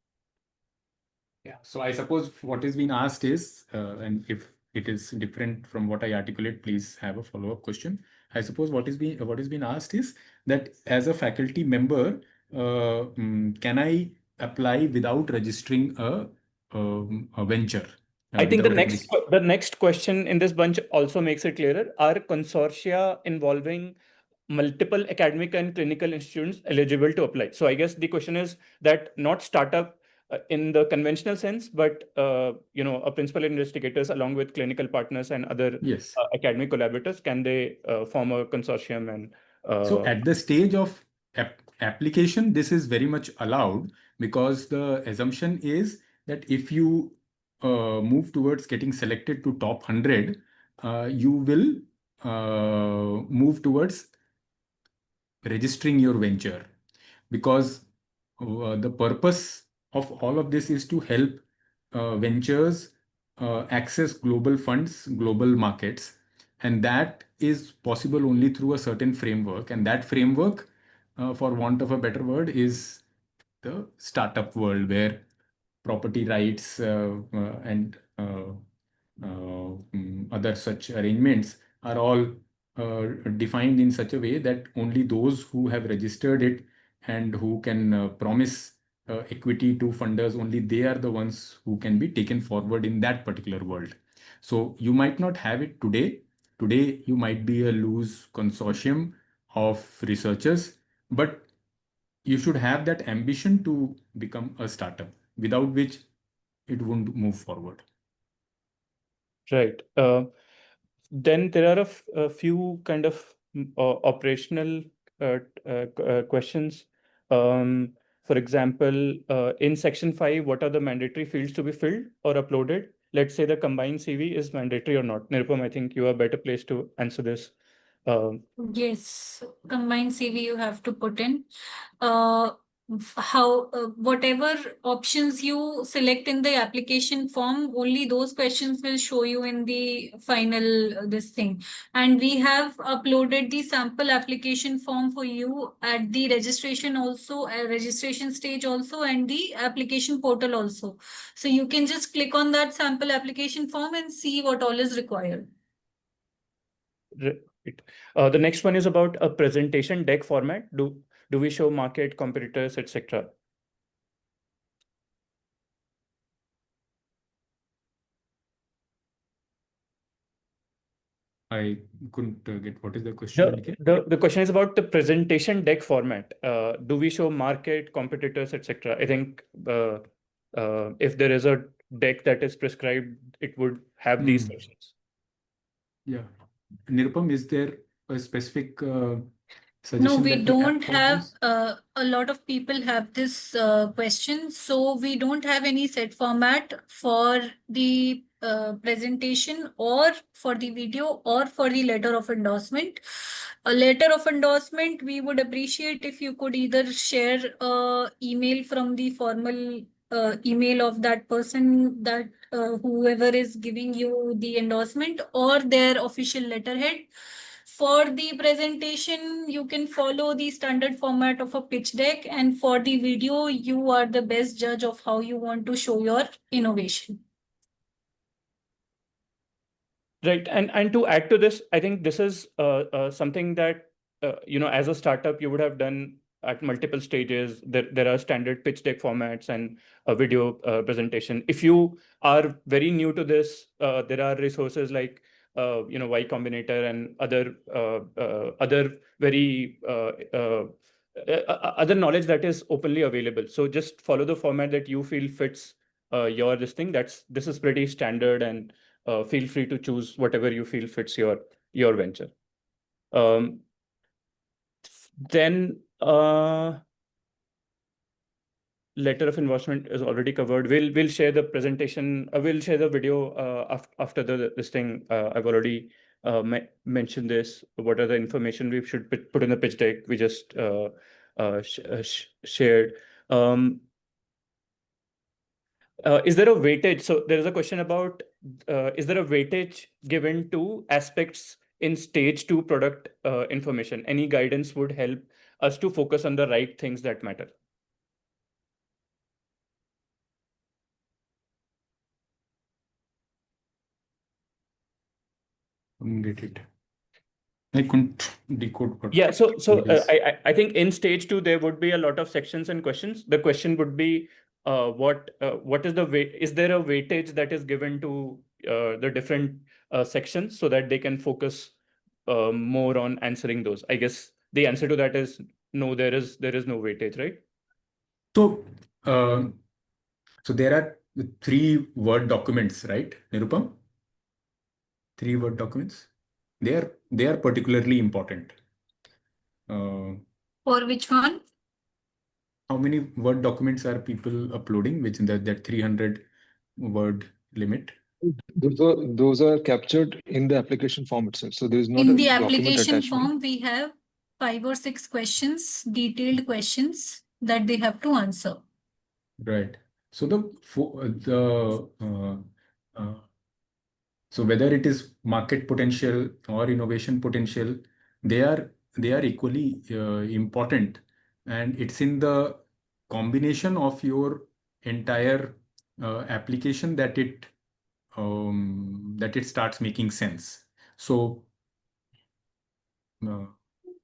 Yeah. So I suppose what is being asked is, and if it is different from what I articulate, please have a follow-up question. I suppose what is being asked is that as a faculty member, can I apply without registering a venture? I think the without next question in this bunch also makes it clearer. Are consortia involving multiple academic and clinical institutes eligible to apply? So I guess the question is that not startup in the conventional sense, but a principal investigators along with clinical partners and other Yes. academic collaborators, can they form a consortium? And So at the stage of application, this is very much allowed, because the assumption is that if you move towards getting selected to top 100, you will move towards registering your venture, because the purpose of all of this is to help ventures access global funds, global markets, and that is possible only through a certain framework. And that framework, for want of a better word, is the startup world, where property rights and other such arrangements are all defined in such a way that only those who have registered it and who can promise equity to funders, only they are the ones who can be taken forward in that particular world. So you might not have it today. Today, you might be a loose consortium of researchers, but you should have that ambition to become a startup, without which it won't move forward. Right. Then there are a few kind of operational questions. For example, in section 5, what are the mandatory fields to be filled or uploaded? Let's say the combined CV is mandatory or not. Nirupam, I think you are better placed to answer this. Yes, combined CV you have to put in. Whatever options you select in the application form, only those questions will show you in the final this thing. And we have uploaded the sample application form for you at the registration also, registration stage also, and the application portal also. So you can just click on that sample application form and see what all is required. Right. The next one is about a presentation deck format. Do we show market, competitors, etc.? I couldn't get what is the question. The question is about the presentation deck format. Do we show market, competitors, etc.? I think if there is a deck that is prescribed, it would have these sections. Yeah. Nirupam, is there a specific suggestion? No, we that don't have, this? a lot of people have this question. So we don't have any set format for the presentation or for the video or for the letter of endorsement. A letter of endorsement, we would appreciate if you could either share email from the formal email of that person, that whoever is giving you the endorsement, or their official letterhead. For the presentation, you can follow the standard format of a pitch deck, and for the video, you are the best judge of how you want to show your innovation. Right. And to add to this, I think this is something that, as a startup, you would have done at multiple stages. There are standard pitch deck formats and a video presentation. If you are very new to this, there are resources like, Y Combinator and other very other knowledge that is openly available. So just follow the format that you feel fits your this thing. This is pretty standard, and feel free to choose whatever you feel fits your venture. Then letter of involvement is already covered. We'll share the presentation. We'll share the video after this thing. I've already mentioned this. What are the information we should put in the pitch deck? We just shared. Is there a weightage? So there is a question about, is there a weightage given to aspects in stage 2 product information? Any guidance would help us to focus on the right things that matter. Get it. I couldn't decode what. Yeah, so I think in stage 2 there would be a lot of sections and questions. The question would be, what is the weight? Is there a weightage that is given to the different sections so that they can focus more on answering those? I guess the answer to that is no. There is no weightage, right? So there are 3 Word documents, right, Nirupam? 3 Word documents. They are particularly important. For which one? How many Word documents are people uploading, which in that 300 word limit? Those are captured in the application form itself. So there is not In a the document application attachment. form, we have 5 or 6 questions, detailed questions that they have to answer. Right. So so whether it is market potential or innovation potential, they are equally important, and it's in the combination of your entire application that it starts making sense. So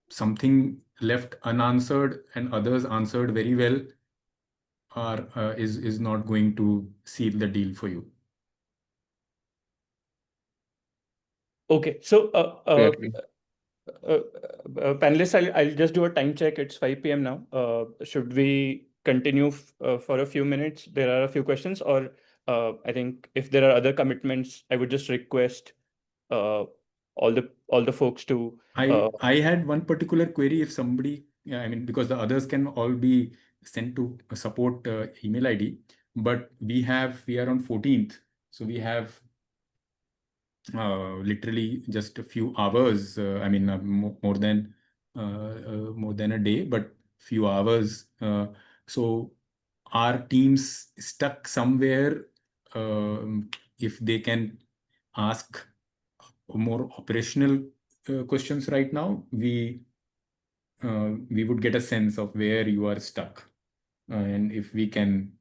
something left unanswered and others answered very well is not going to seal the deal for you. Okay, so Exactly. panelists, I'll just do a time check. It's 5 p.m. now. Should we continue for a few minutes? There are a few questions, or I think if there are other commitments, I would just request all the folks to. I had one particular query. If somebody, I mean, because the others can all be sent to a support email ID, but we are on 14th, so we have literally just a few hours. I mean, more than a day, but few hours. So our teams stuck somewhere. If they can ask more operational questions right now, we would get a sense of where you are stuck, and if we can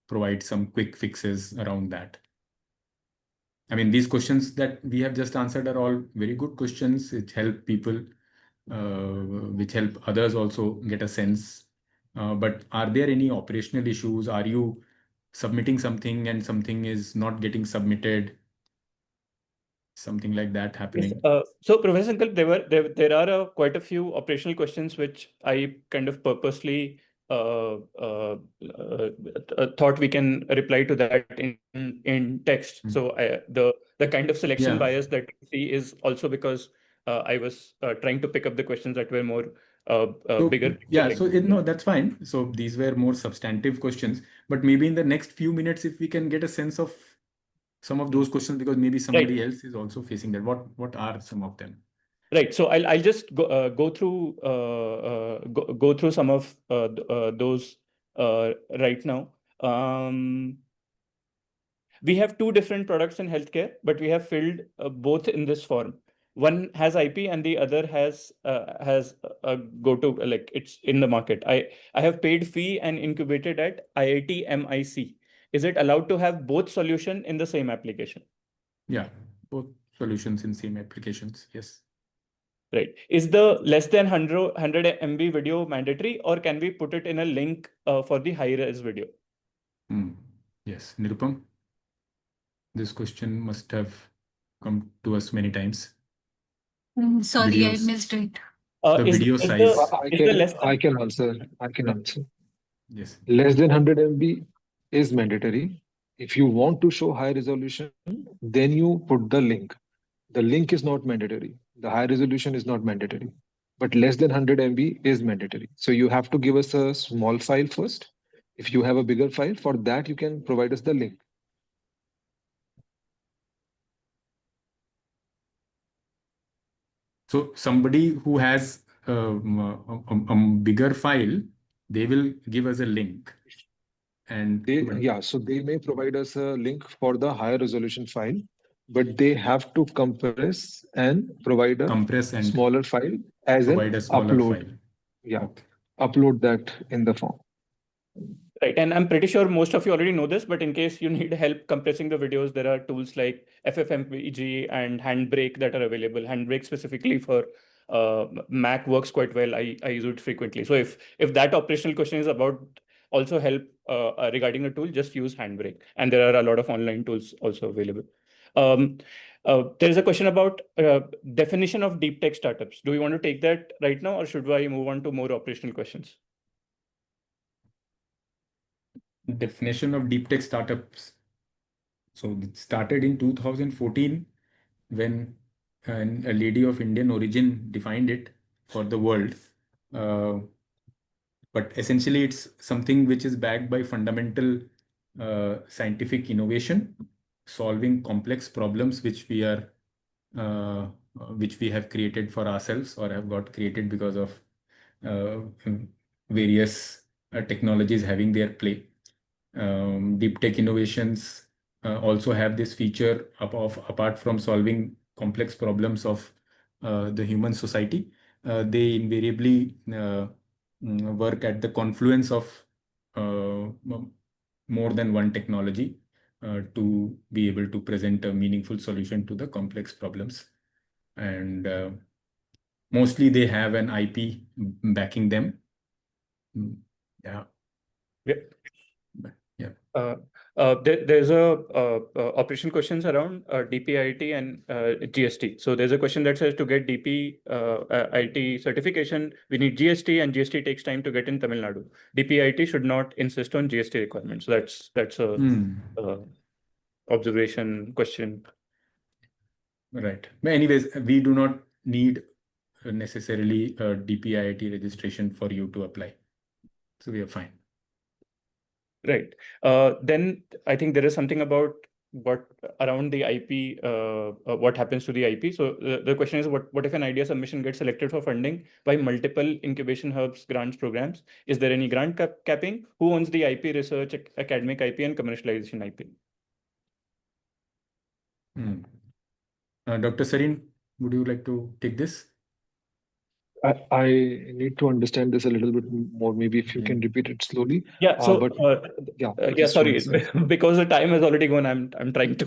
provide some quick fixes around that. I mean, these questions that we have just answered are all very good questions, which help people, which help others also get a sense. But are there any operational issues? Are you submitting something and something is not getting submitted? Something like that happening? So Professor Sankalp, there are quite a few operational questions which I kind of purposely thought we can reply to that in text. So the kind of selection bias that we see is also because I was trying to pick up the questions that were more bigger. Yeah, so no, that's fine. So these were more substantive questions, but maybe in the next few minutes, if we can get a sense of some of those questions, because maybe somebody else is also facing that. What are some of them? Right. So I'll just go through some of those right now. We have 2 different products in healthcare, but we have filled both in this form. one has IP and the other has a go-to, like it's in the market. I have paid fee and incubated at IIT MIC. Is it allowed to have both solution in the same application? Yeah, both solutions in same applications. Yes. Right. Is the less than 100 MB video mandatory, or can we put it in a link for the high-res video? Yes, Nirupam, this question must have come to us many times. Sorry, I Videos. missed it. The video size. I can answer. Yes. Less than 100 MB is mandatory. If you want to show high resolution, then you put the link. The link is not mandatory. The high resolution is not mandatory. But less than 100 MB is mandatory. So you have to give us a small file first. If you have a bigger file, for that you can provide us the link. So somebody who has a bigger file, they will give us a link. And so they may provide us a link for the higher resolution file, but they have to compress and provide a smaller file as an upload. File. Yeah, okay. Upload that in the form. Right, and I'm pretty sure most of you already know this, but in case you need help compressing the videos, there are tools like FFmpeg and Handbrake that are available. Handbrake specifically for Mac works quite well. I use it frequently. So if that operational question is about also help regarding a tool, just use Handbrake. And there are a lot of online tools also available. There is a question about definition of deep tech startups. Do we want to take that right now, or should I move on to more operational questions? Definition of deep tech startups. So it started in 2014 when a lady of Indian origin defined it for the world. But essentially, it's something which is backed by fundamental scientific innovation, solving complex problems which we have created for ourselves or have got created because of various technologies having their play. Deep tech innovations also have this feature apart from solving complex problems of the human society. They invariably work at the confluence of more than one technology to be able to present a meaningful solution to the complex problems. And mostly they have an IP backing them. Yeah. There's operational questions around DPIIT and GST. So there's a question that says to get DPIIT certification, we need GST, and GST takes time to get in Tamil Nadu. DPIIT should not insist on GST requirements. So that's a observation question. Right. But anyways, we do not need necessarily a DPIIT registration for you to apply. So we are fine. Right. Then I think there is something about what around the IP, what happens to the IP. So the question is, what if an idea submission gets selected for funding by multiple incubation hubs, grants, programs? Is there any grant capping? Who owns the IP, research, academic IP, and commercialization IP? Dr. Sareen, would you like to take this? I need to understand this a little bit more. Maybe if you can repeat it slowly. Yeah. So, sorry, because the time has already gone. I'm trying to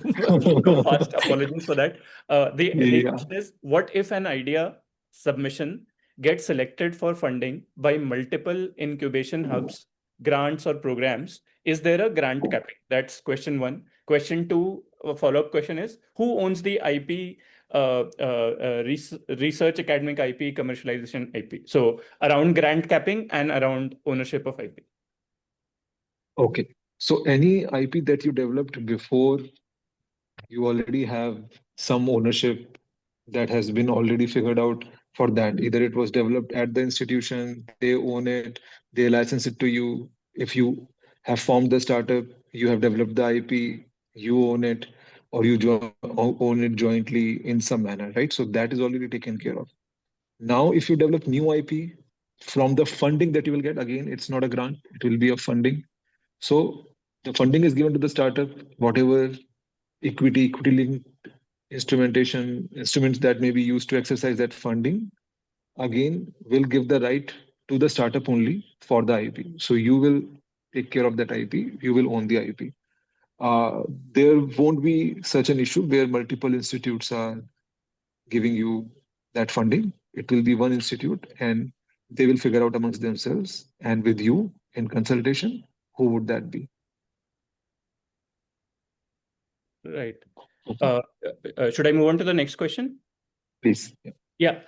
go fast. Apologies for that. The question is, what if an idea submission gets selected for funding by multiple incubation hubs, grants, or programs? Is there a grant capping? That's question one. Question two, a follow-up question is, who owns the IP? Research, academic IP, commercialization IP. So around grant capping and around ownership of IP. Okay. So any IP that you developed before, you already have some ownership that has been already figured out for that. Either it was developed at the institution, they own it, they license it to you. If you have formed the startup, you have developed the IP, you own it, or you own it jointly in some manner, right? So that is already taken care of. Now, if you develop new IP from the funding that you will get, again, it's not a grant, it will be a funding. So the funding is given to the startup, whatever equity linked instruments that may be used to exercise that funding, again, will give the right to the startup only for the IP. So you will take care of that IP, you will own the IP. Uh, there won't be such an issue where multiple institutes are giving you that funding. It will be one institute and they will figure out amongst themselves and with you in consultation who would that be. Right. Okay. Should I move on to the next question? Please. Yeah,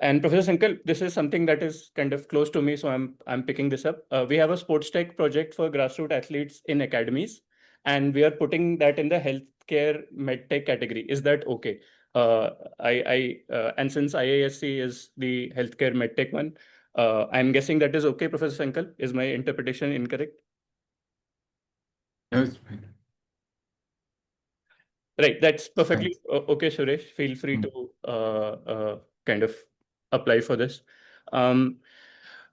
and Professor Sankal, this is something that is kind of close to me, so I'm picking this up. We have a sports tech project for grassroots athletes in academies, and we are putting that in the healthcare medtech category. Is that okay? And since IISc is the healthcare medtech one, I'm guessing that is okay, Professor Sankal. Is my interpretation incorrect? No, it's fine. Right, that's perfectly Fine. okay, Suresh. Feel free to kind of apply for this. Then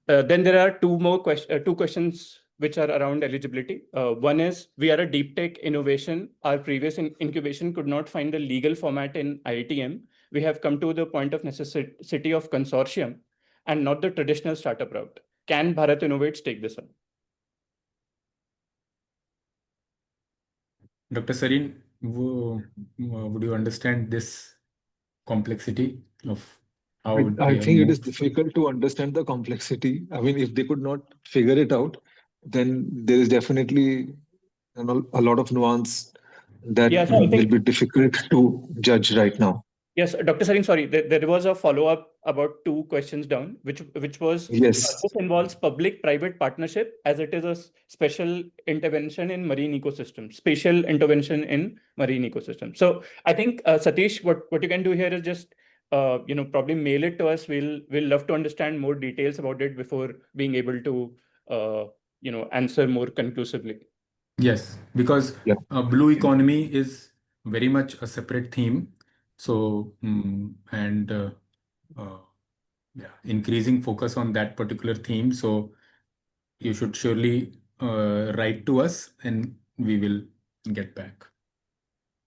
there are two questions which are around eligibility. One is, we are a deep tech innovation. Our previous incubation could not find the legal format in IITM. We have come to the point of necessity of consortium and not the traditional startup route. Can Bharat Innovates take this up? Dr. Sarin, would you understand this complexity of how I they think it is move? difficult to understand the complexity. I mean, if they could not figure it out, then there is definitely a lot of nuance that Yeah, so I will think be difficult to judge right now. yes, Dr. Sarin, sorry, there was a follow-up about two questions down, which was Yes. this involves public-private partnership as it is a special intervention in marine ecosystem, spatial intervention in marine ecosystem. So I think Satish, what you can do here is just probably mail it to us. We'll love to understand more details about it before being able to answer more conclusively. Yes, because Yeah. blue economy is very much a separate theme. So, and uh, yeah, increasing focus on that particular theme. So you should surely write to us and we will get back.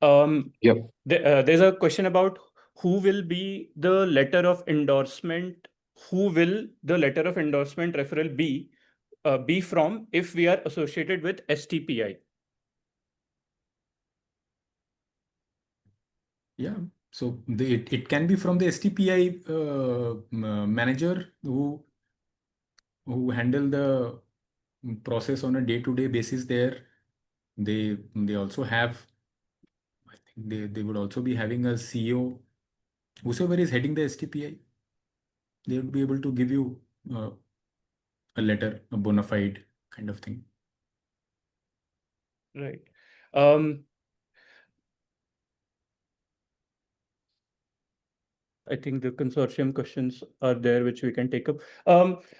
Yep. There's a question about who will be the letter of endorsement. Who will the letter of endorsement referral be from if we are associated with STPI? Yeah, so it can be from the STPI manager who handle the process on a day-to-day basis there. They also have, I think they would also be having a CEO, whosoever is heading the STPI, they would be able to give you uh, a letter, a bona fide kind of thing. Right. I think the consortium questions are there, which we can take up.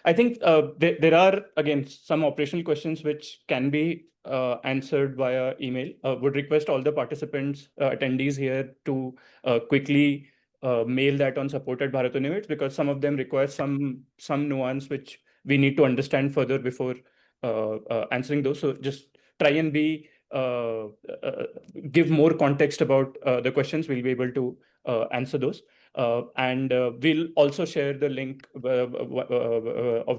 I think there are, again, some operational questions which can be answered via email. Would request all the participants, attendees here to quickly mail that on support@Bharat Innovates, because some of them require some nuance which we need to understand further before answering those. So just try and give more context about the questions. We'll be able to answer those. And we'll also share the link of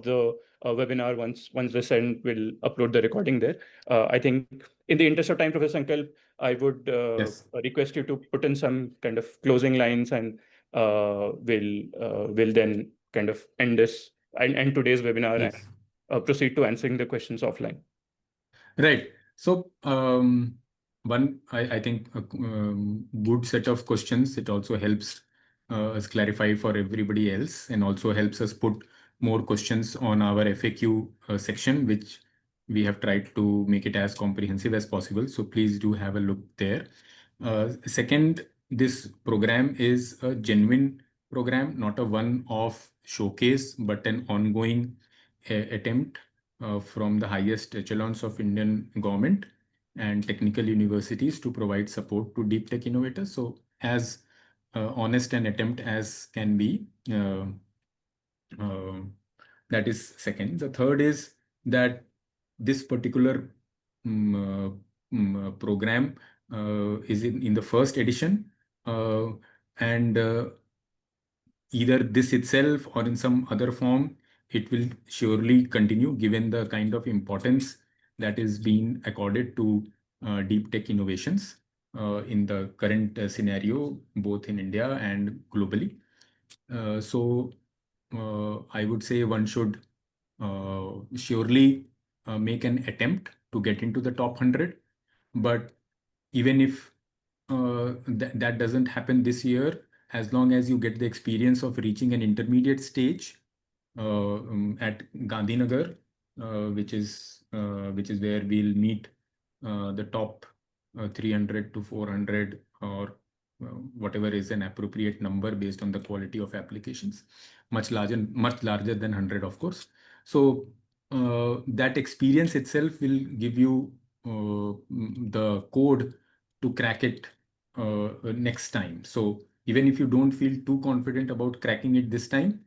the webinar once this end. We'll upload the recording there. I think in the interest of time, Professor Sankalp, I would Yes. request you to put in some kind of closing lines, and we'll then kind of end this and today's webinar. Yes. And proceed to answering the questions offline. Right. So one, I think a good set of questions. It also helps us clarify for everybody else, and also helps us put more questions on our FAQ section, which we have tried to make it as comprehensive as possible. So please do have a look there. Second, this program is a genuine program, not a one-off showcase, but an ongoing attempt from the highest echelons of Indian government and technical universities to provide support to deep tech innovators. So as honest an attempt as can be. Uh, that is second. The third is that this particular program is in the first edition. and either this itself or in some other form, it will surely continue given the kind of importance that is being accorded to deep tech innovations in the current scenario, both in India and globally. I would say one should surely make an attempt to get into the top 100. But even if that doesn't happen this year, as long as you get the experience of reaching an intermediate stage at Gandhinagar, which is where we'll meet the top 300 to 400 or whatever is an appropriate number based on the quality of applications, much larger than 100, of course. So that experience itself will give you the code to crack it next time. So even if you don't feel too confident about cracking it this time,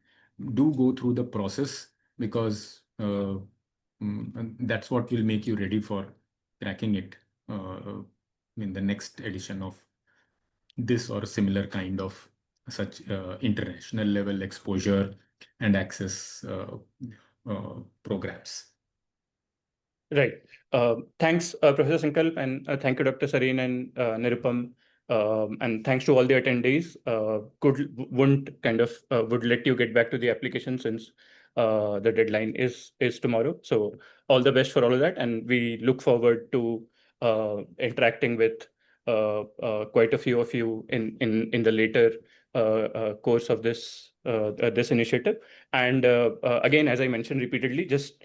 do go through the process, because and that's what will make you ready for cracking it in the next edition of this or similar kind of such international level exposure and access programs. Right. Thanks, Professor Sankalp, and thank you, Dr. Sareen and Nirupam. And thanks to all the attendees. Would let you get back to the application since the deadline is tomorrow. So all the best for all of that, and we look forward to interacting with quite a few of you in the later course of this this initiative. And again, as I mentioned repeatedly, just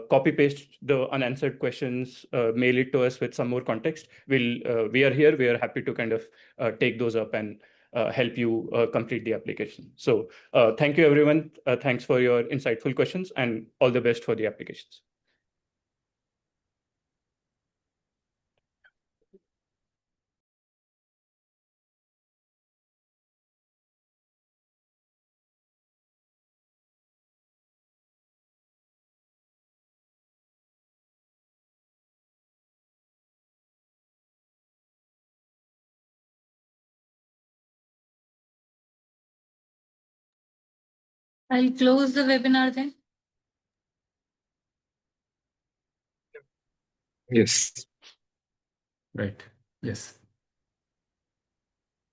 copy paste the unanswered questions, mail it to us with some more context. We are here. We are happy to kind of take those up and help you complete the application. So thank you, everyone. Thanks for your insightful questions, and all the best for the applications. I'll close the webinar then. Yes. Right. Yes.